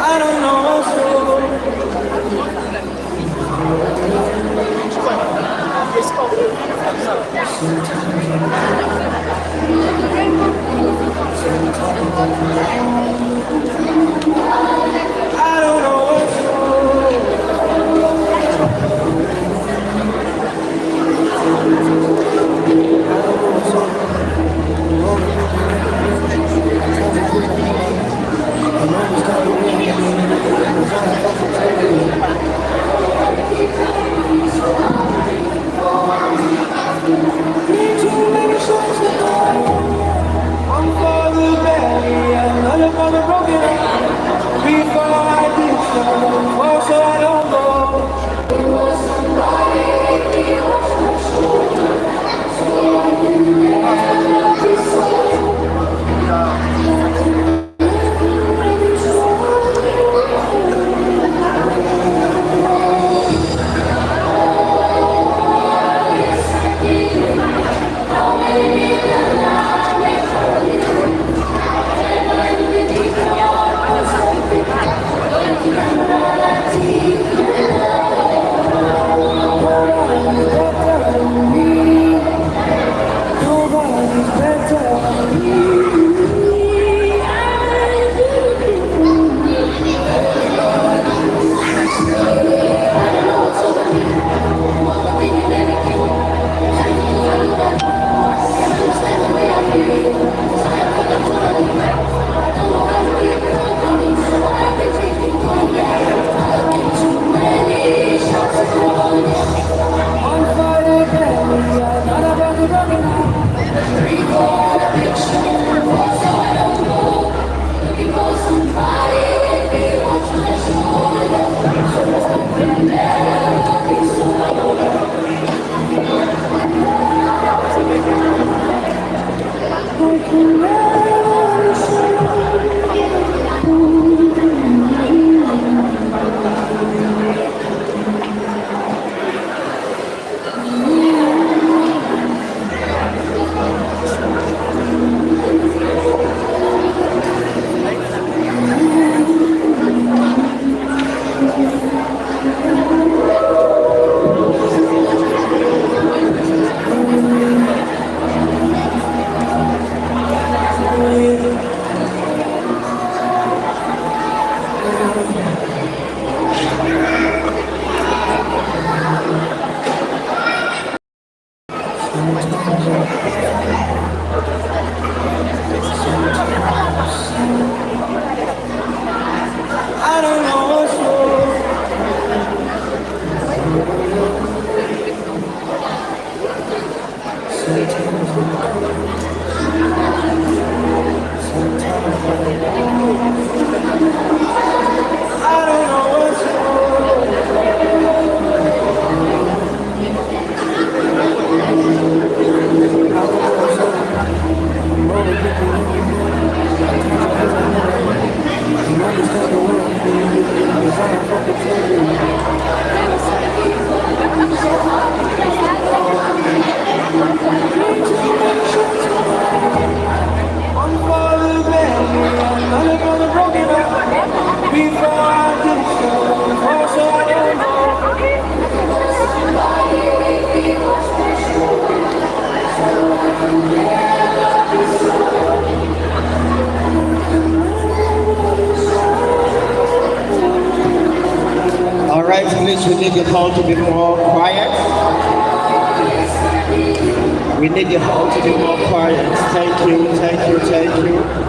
I don't know what's I don't know what's I'm for the belly and another for the broken heart. Before I did so I don't go. Nobody's better than me. On fire, belly, another for the broken heart. I don't know what's wrong. All right, please, we need the hall to be more quiet. We need the hall to be more quiet. Thank you, thank you, thank you.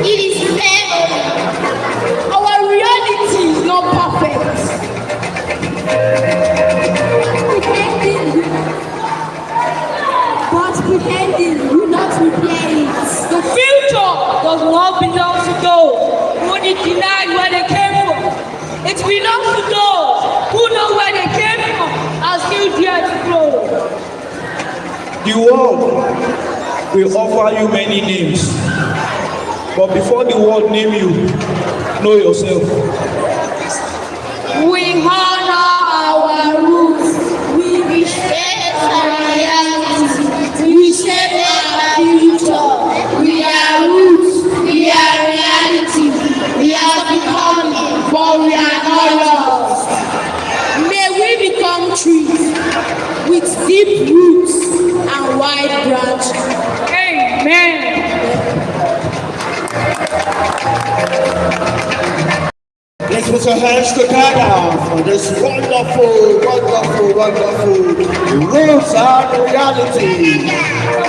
It is fair. Our reality is not perfect. Pretending will not repair it. The future does not belong to those who deny where they came from. It belongs to those who know where they came from and still dare to grow. The world will offer you many names, but before the world name you, know yourself. We honor our roots. We respect our reality. We shape our future. We are roots. We are reality. We are becoming, but we are not lost. May we become trees with deep roots and wide branches. Amen. Let's put your hands together for this wonderful, wonderful, wonderful roots and reality.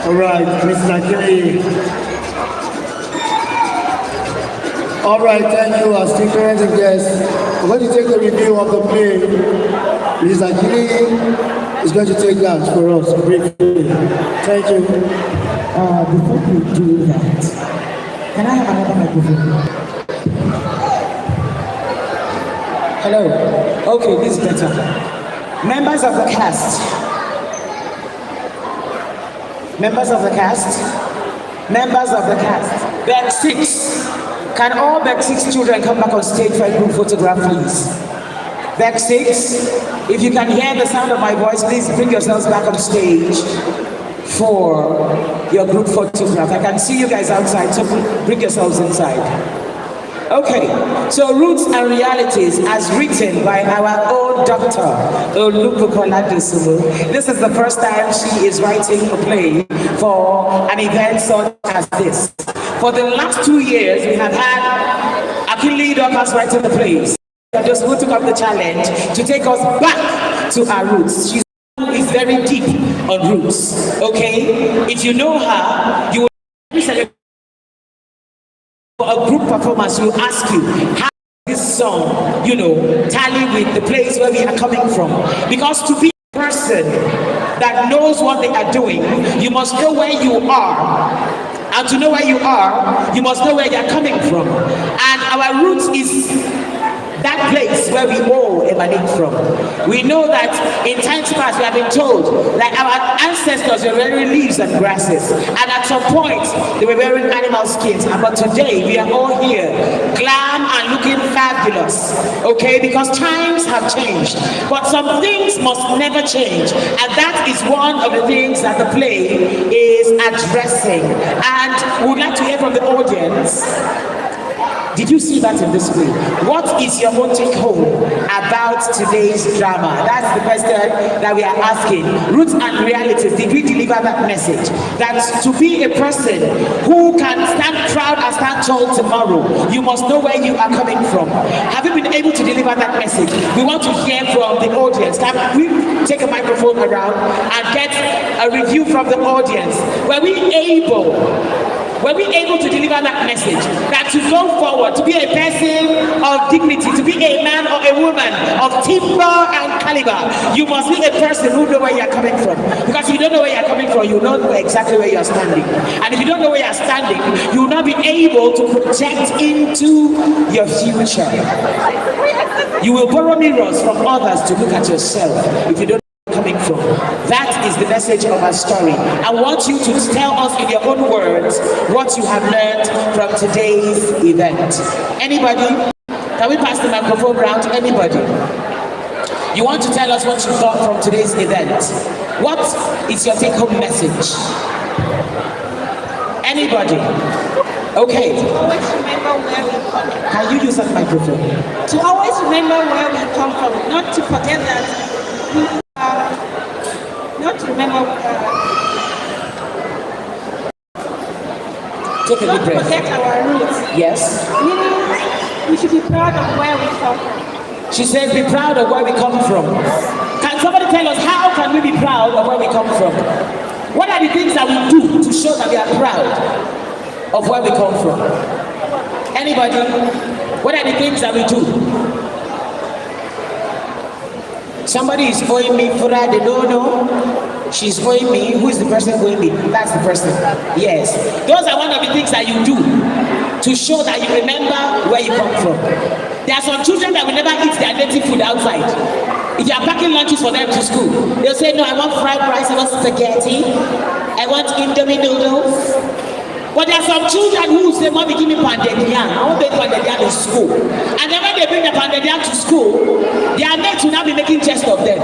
All right, Mr. Kelly. All right, thank you, our speakers and guests. We're going to take the review of the play. Mr. Kelly is going to take that for us briefly. Thank you. Before we do that, can I have another microphone? Hello. Okay, this is better. Members of the cast. Members of the cast. Members of the cast. Back 6. Can all back 6 children come back on stage for a group photograph, please? Back 6. If you can hear the sound of my voice, please bring yourselves back on stage for your group photograph. I can see you guys outside, so bring yourselves inside. Okay, so Roots and Realities, as written by our own Dr. Olubukola Dosunmu. This is the first time she is writing a play for an event such as this. For the last 2 years, we have had Akinle Dokas writing the plays. Just who took up the challenge to take us back to our roots. She's very deep on roots. Okay, if you know her, you will celebrate. For a group performance, will ask you how this song, tally with the place where we are coming from. Because to be a person that knows what they are doing, you must know where you are. And to know where you are, you must know where you are coming from. And our roots is that place where we all emanate from. We know that in times past we have been told that our ancestors were wearing leaves and grasses, and at some point they were wearing animal skins. But today we are all here, glam and looking fabulous, okay? Because times have changed, but some things must never change, and that is one of the things that the play is addressing. And we would like to hear from the audience. Did you see that in this way? What is your own take home about today's drama? That's the question that we are asking. Roots and Realities, did we deliver that message? That to be a person who can stand proud and stand tall tomorrow, you must know where you are coming from. Have you been able to deliver that message? We want to hear from the audience. Can we take a microphone around and get a review from the audience? Were we able to deliver that message? That to go forward, to be a person of dignity, to be a man or a woman of timber and caliber, you must be a person who knows where you're coming from. Because if you don't know where you're coming from, you don't know exactly where you're standing. And if you don't know where you're standing, you will not be able to project into your future. You will borrow mirrors from others to look at yourself if you don't coming from. That is the message of our story. I want you to tell us in your own words what you have learned from today's event. Anybody? Can we pass the microphone around to anybody? You want to tell us what you thought from today's event? What is your take-home message? Anybody? Okay. To always remember where we come from. Can you use that microphone? To always remember where we come from, not to forget that we not to remember take a deep breath. Forget our roots. Yes. Meaning we should be proud of where we come from. She said be proud of where we come from. Can somebody tell us how can we be proud of where we come from? What are the things that we do to show that we are proud of where we come from? Anybody? What are the things that we do? Somebody is owing me for that, they don't know. She's owing me. Who is the person owing me? That's the person. Yes. Those are one of the things that you do to show that you remember where you come from. There are some children that will never eat their native food outside. If you are packing lunches for them to school, they'll say, no, I want fried rice, I want spaghetti, I want Indomie noodles. But there are some children who say, Mommy, give me pounded yam. I want to make pounded yam in school. And then when they bring the pounded yam to school, their mates will now be making jest of them.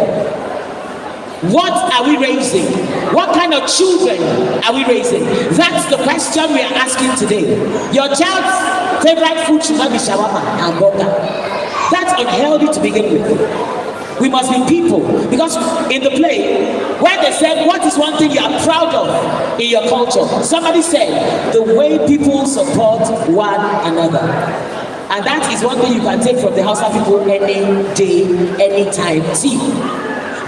What are we raising? What kind of children are we raising? That's the question we are asking today. Your child's favorite food should not be shawarma and burger. That's unhealthy to begin with. We must be people. Because in the play, where they said, what is one thing you are proud of in your culture? Somebody said, the way people support one another. And that is one thing you can take from the Hausa people any day, any time. See,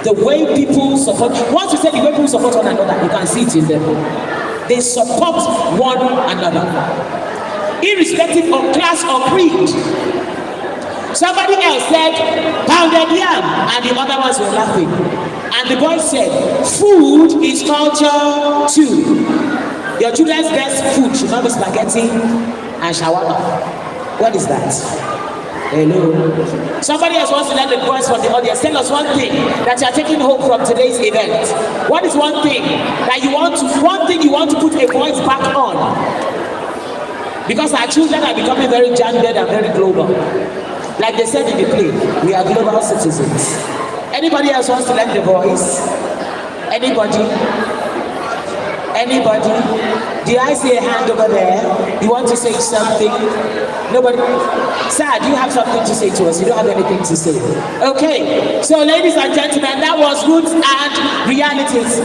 The way people support, once you say the way people support one another, you can see it in them. They support one another, irrespective of class or creed. Somebody else said, pounded yam, and the other ones were laughing. And the boy said, food is culture too. Your children's best food should not be spaghetti and shawarma. What is that? Hello. Somebody else wants to let the voice from the audience tell us one thing that you are taking home from today's event. What is one thing that you want to put a voice back on? Because our children are becoming very gendered and very global. Like they said in the play, we are global citizens. Anybody else wants to lend the voice? Anybody? Anybody? Do I see a hand over there? You want to say something? Nobody? Sir, do you have something to say to us? You don't have anything to say. Okay. So ladies and gentlemen, that was Roots and Realities.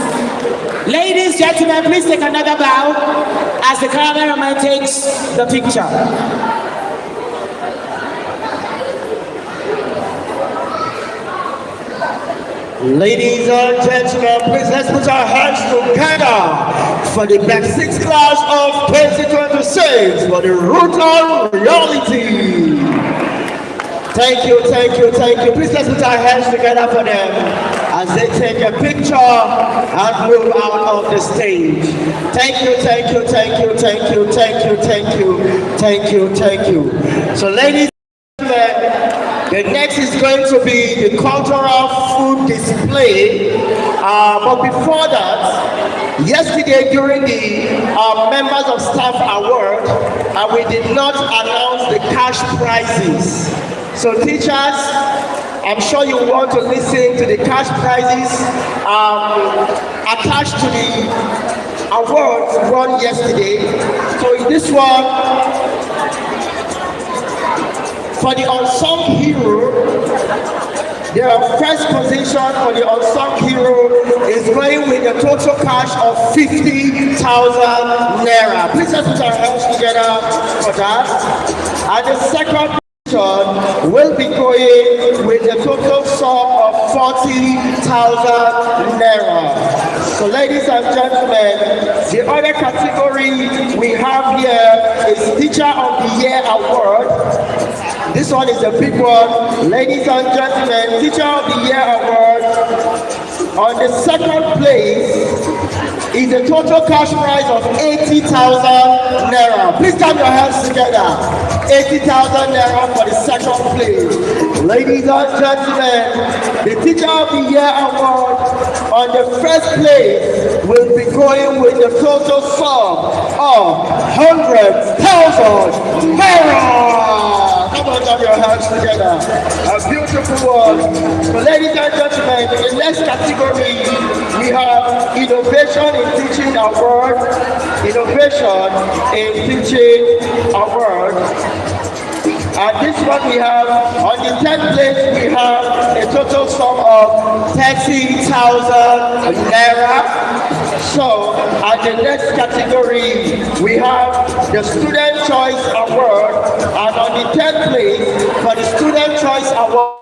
Ladies, gentlemen, please take another bow as the cameraman takes the picture. Ladies and gentlemen, please let's put our hands together for the Black 6 class of 2026 for the Root on Reality. Thank you, thank you, thank you. Please let's put our hands together for them as they take a picture and move out of the stage. Thank you, thank you, thank you, thank you, thank you, thank you, thank you, thank you. So ladies and gentlemen, the next is going to be the cultural food display. But before that, yesterday during the Members of Staff Award, we did not announce the cash prizes. So teachers, I'm sure you want to listen to the cash prizes attached to the awards won yesterday. So in this one, for the unsung hero, the first position for the unsung hero is going with a total cash of 50,000 naira. Please let's put our hands together for that. And the second position will be going with a total sum of 40,000 naira. So ladies and gentlemen, the other category we have here is Teacher of the Year Award. This one is a big one. Ladies and gentlemen, Teacher of the Year Award. On the second place is a total cash prize of 80,000 naira. Please clap your hands together. 80,000 naira for the second place. Ladies and gentlemen, the Teacher of the Year Award on the first place will be going with a total sum of 100,000 naira. Come on, clap your hands together. A beautiful one. So ladies and gentlemen, in the next category, we have Innovation in Teaching Award. Innovation in Teaching Award. And this one we have, on the 10th place, we have a total sum of 30,000 naira. So, at the next category, we have the Student Choice Award. And on the 10th place, for the Student Choice Award,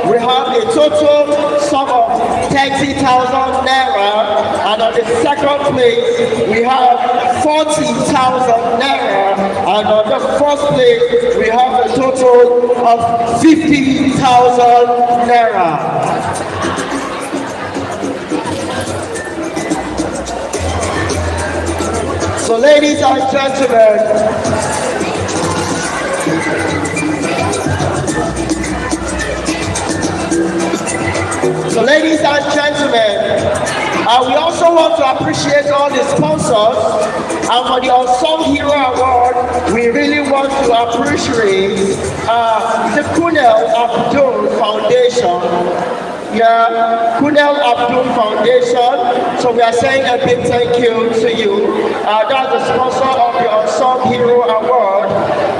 we have a total sum of 30,000 naira. And on the second place, we have 40,000 naira. And on the first place, we have a total of 50,000 naira. So ladies and gentlemen, we also want to appreciate all the sponsors, and for the Unsung Hero Award, we really want to appreciate the Kunel Abdul Foundation. Yeah, Kunel Abdul Foundation. So we are saying a big thank you to you. That's the sponsor of the Unsung Hero Award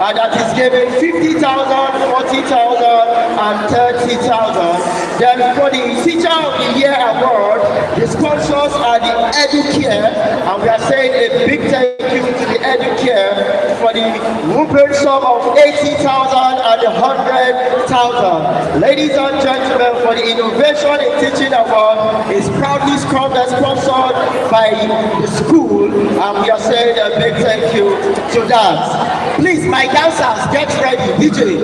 that is giving 50,000, 40,000, and 30,000. Then for the Teacher of the Year Award, the sponsors are the Educare, and we are saying a big thank you to the Educare for the whooping sum of 80,000 and 100,000. Ladies and gentlemen, for the Innovation in Teaching Award is proudly sponsored by the school, and we are saying a big thank you to that. Please, my dancers, get ready, DJ.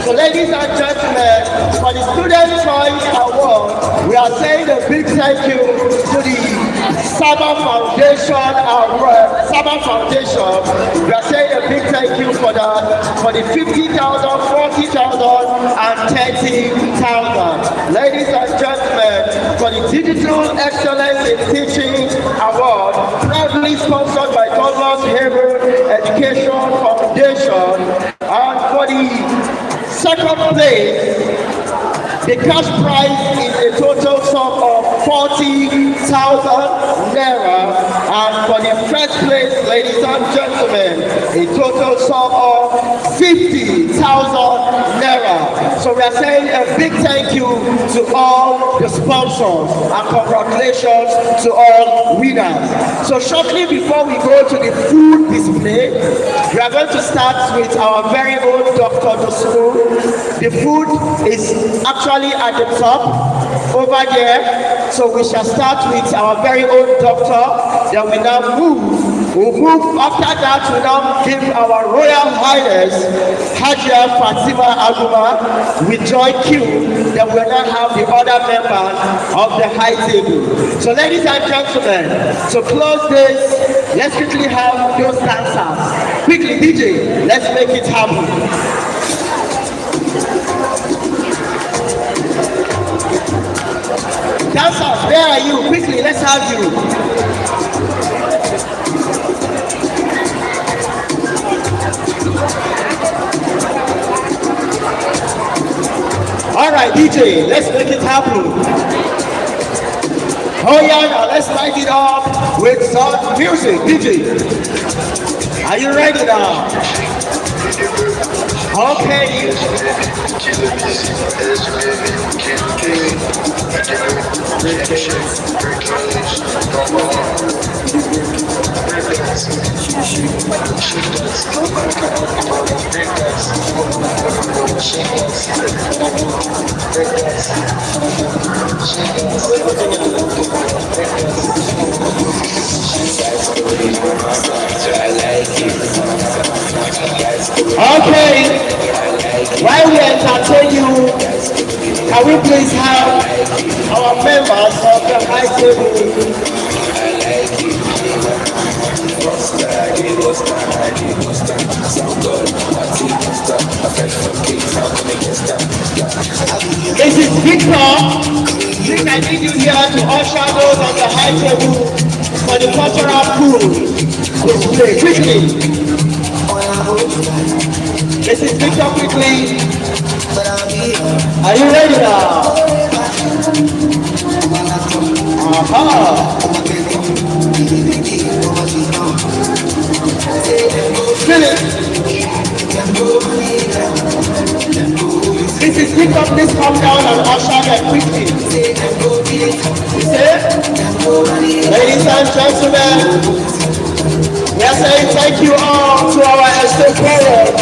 So ladies and gentlemen, for the Student Choice Award, we are saying a big thank you to the Summer Foundation Award. Summer Foundation, we are saying a big thank you for that, for the 50,000, 40,000 and 30,000. Ladies and gentlemen, for the Digital Excellence in Teaching Award, proudly sponsored by Toddlers Education Foundation, and for the second place, the cash prize is a total sum of 40,000 naira, and for the first place, ladies and gentlemen, a total sum of 50,000 naira. So we are saying a big thank you to all the sponsors and congratulations to all winners. So shortly before we go to the food display, we are going to start with our very own Dr. School. The food is actually at the top over there, so we shall start with our very own doctor. Then we now move. We'll move after that. We now give our Royal Highness Hajia Fatima Aguma with Joy Q. Then we'll now have the other members of the high table. So ladies and gentlemen, to close this, let's quickly have those dancers. Quickly, DJ, let's make it happen. Dancers, where are you? Quickly, let's have you. All right, DJ, let's make it happen. Oh yeah, now let's light it up with some music. DJ, are you ready now? Okay. Okay, while we entertain you, can we please have our members of the high table? This is Victor. Please, I need you here to usher those on the high table for the cultural food display. Quickly. This is Victor quickly. Are you ready now? Philip. This is Victor, please come down and usher them quickly. Ladies and gentlemen, we are saying thank you all to our esteemed parents.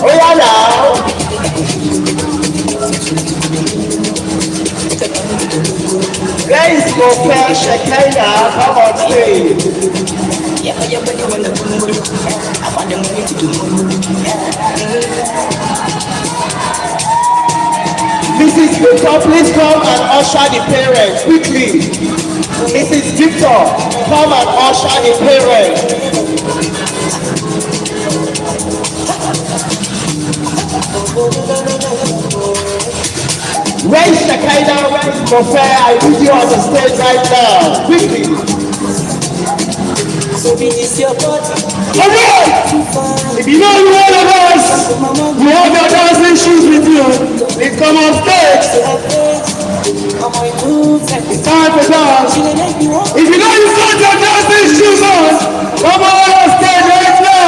Oh yeah now. Where is Gopal Shekina? Come on stage. Mrs. Victor, please come and usher the parents quickly. Mrs. Victor, come and usher the parents. Where is Shekina? Where is Gopal? I need you on the stage right now. Quickly. So be this your body. Alright! If you know you all of us, you have your dancing shoes with you. Please come on stage. It's time to dance. If you know you got your dancing shoes on, come on stage right now.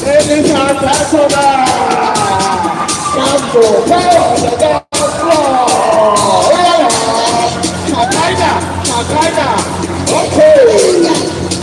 Ladies and gentlemen, come to play on the dance floor. Chakaina, Chakaina. Okay.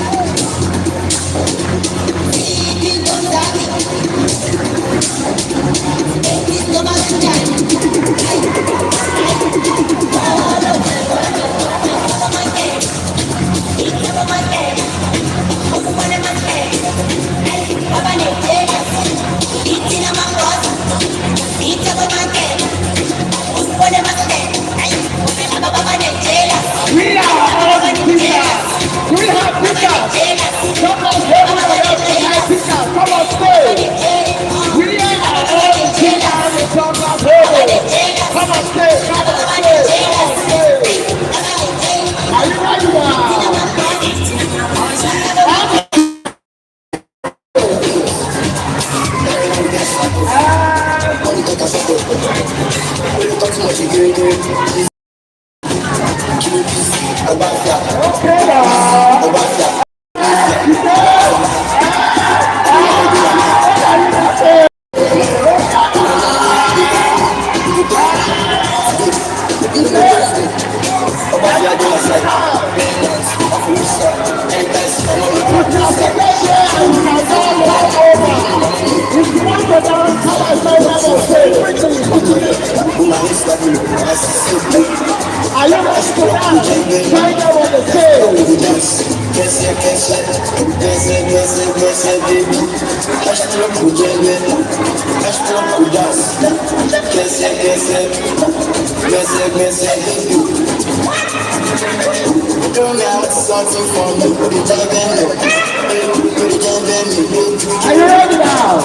Are you ready now?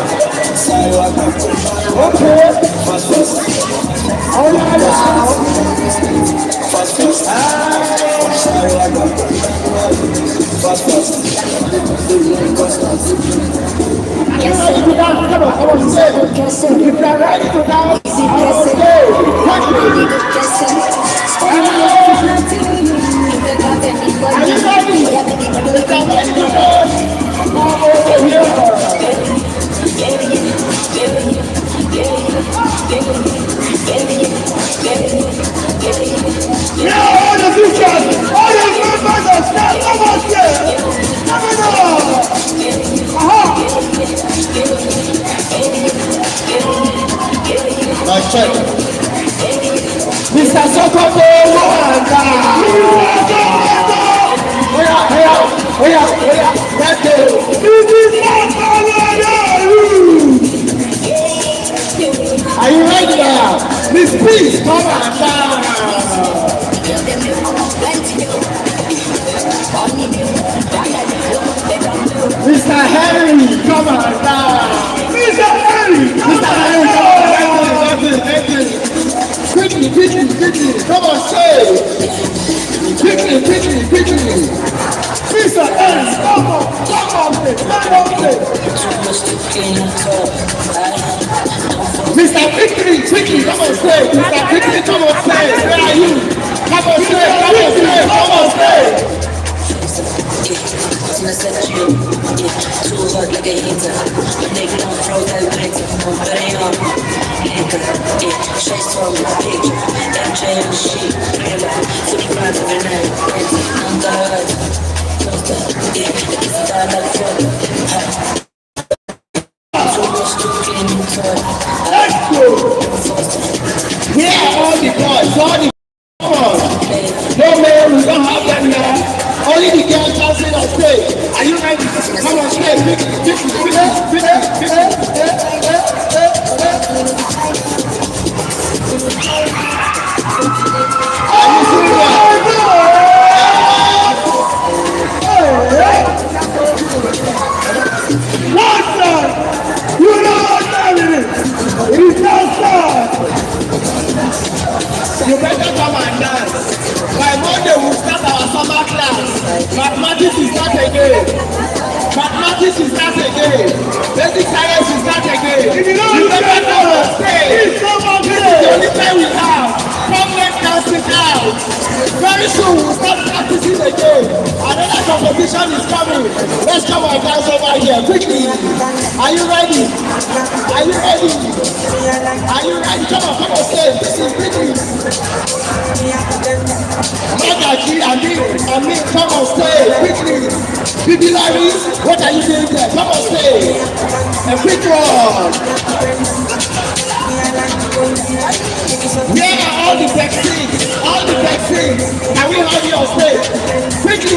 Okay. All right now. Are you ready to dance? Come on, come on, say it. If you are ready to dance, are you ready? If you are ready to dance, come over here. Yeah, all the teachers, all the members of staff, come on here. Come on. Aha. Mr. Sokoto, Wanda. Oya, let's go. This is not Are you ready now? Miss Peace, come on down. Mr. Henry, come on down. Mr. Henry, come on. Quickly, come on, say. Quickly. Mr. Henry, come on, play. Mr. Victory, quickly, come on, say. Mr. Victory, come on, say. Where are you? Come on, say. I said you, too hot like a heater. They don't throw that painter, but they on straight from the picture. MJ on the sheet, 45 of an night. I'm God, it's that like fuck. Too much cooking in the toy. Let's go. Here are all the boys, come on. No man, we don't have them now. Only the girls dancing on stage. Are you ready? Come on, stage. You better come and dance. By Monday we'll start our summer class. Mathematics is start again. Basic science is start again. You better come on stage. This is the only time we have. Come let's dance it out. Very soon we'll start practicing again. Another competition is coming. Let's come and dance over here quickly. Are you ready? Come on, stage. This is quickly. Magaji, Amin, come on stage quickly. Bibi Larry, what are you doing there? Come on stage. A quick one. Where are all the vaccines? Can we have you on stage? Quickly.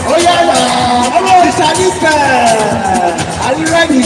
Oh yeah, come on, the Chinese guy. Are you ready?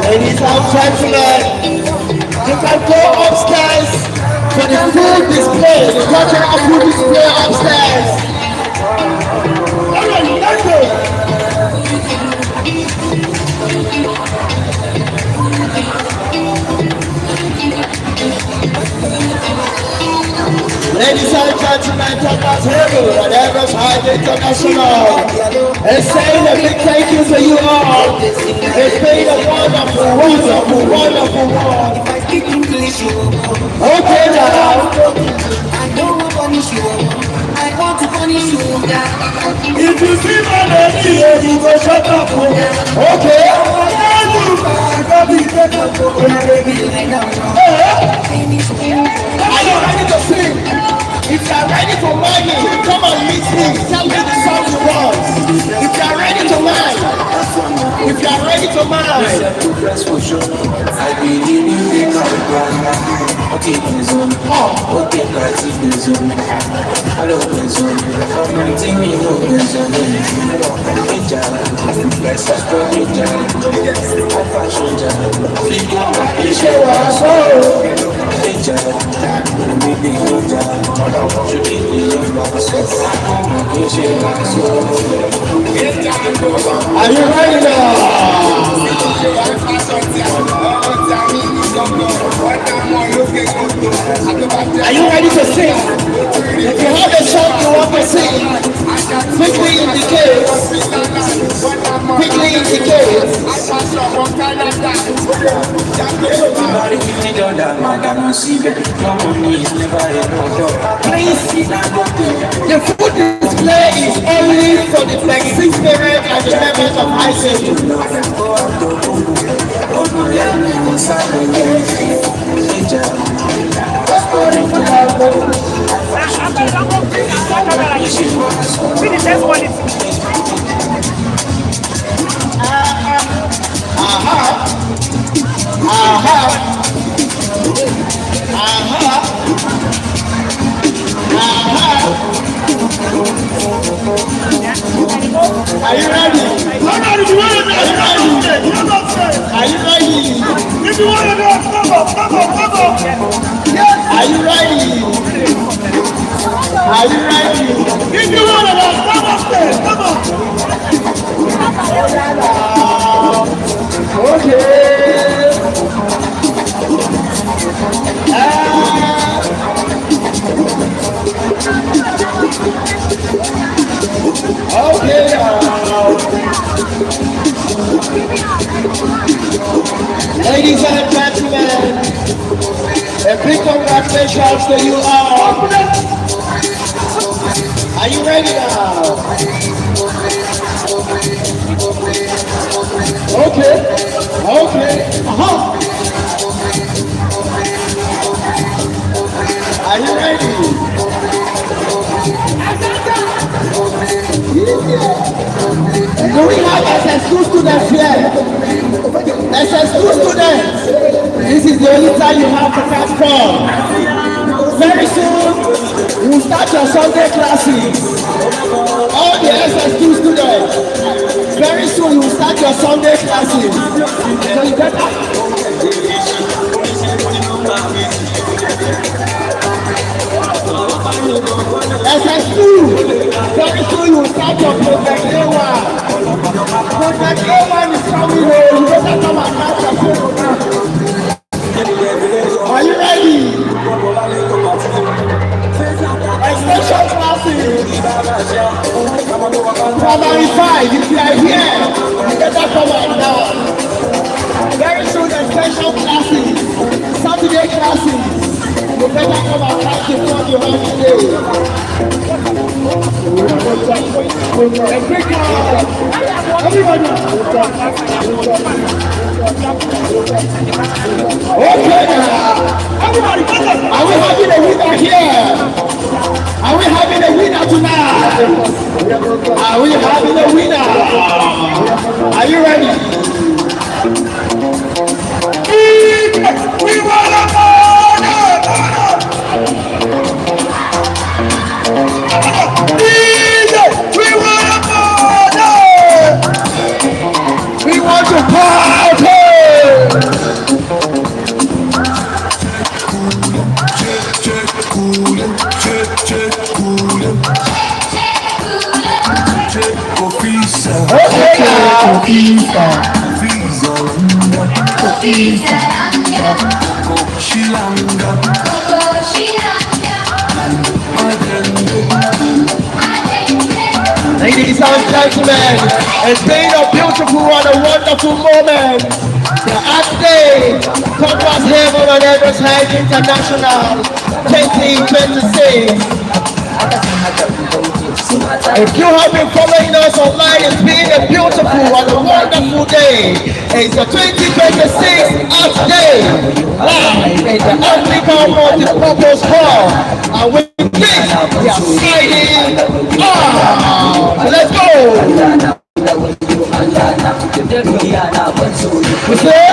Ladies and gentlemen, you can go upstairs for the food display, the cultural food display upstairs. Let's go. Ladies and gentlemen, come on table at Everest High International. It's saying a big thank you to you all. It's been a wonderful one. Okay now. I don't want to punish you. I want to punish you. If you see my name, you go shut up. Okay. Are you ready? that's for sure. I believe you make up the ground. Okay, please on. Okay, guys, please on. Hello, please on. I'm not thinking you know please on. Hey, Jal. Let's just go, hey, Jal. I'm fashion, Jal. Feel good, hey, Jal. Hey, Jal. Baby, hey, Jal. You need me, you're my myself. Hey, Jal. Are you ready now? Are you ready to sing? If you have a song you want to sing, quickly indicate. Quickly indicate. Please, the food display is only for the flexing parents and the members of high Are you ready? Are you ready? If you want to know, come on. Yes. Are you ready? Are you ready? If you want to know, come on. Okay. Okay now. Ladies and gentlemen, a big congratulations to you all. Are you ready now? Okay. Are you ready? Do we have SS2 students here? SS2 students, this is the only time you have to catch form. Very soon, you will start your Sunday classes. All the SS2 students, very soon you will start your Sunday classes. So you better. SS2, very soon you will start your Project A1. Project A1 is coming home. You better come and catch your phone now. Are you ready? Extension classes. Primary 5, if you are here, you better come on down. Very soon extension classes, Saturday classes. You better come and catch the fun you have today. A quick everybody. Okay now. Everybody, are we having a winner here? Are we having a winner tonight? Are we having a winner? Are you ready? We want a corner. We want a corner. We want to party. Ladies and gentlemen, it's been a beautiful and a wonderful moment. The Art Day, Toddlers Heaven and Everest International 2026. If you have been following us online, it's been a beautiful and a wonderful day. It's the 2026 Art Day, live in the African Multi-Purpose Hall. And with this, we are signing off. Let's go! We say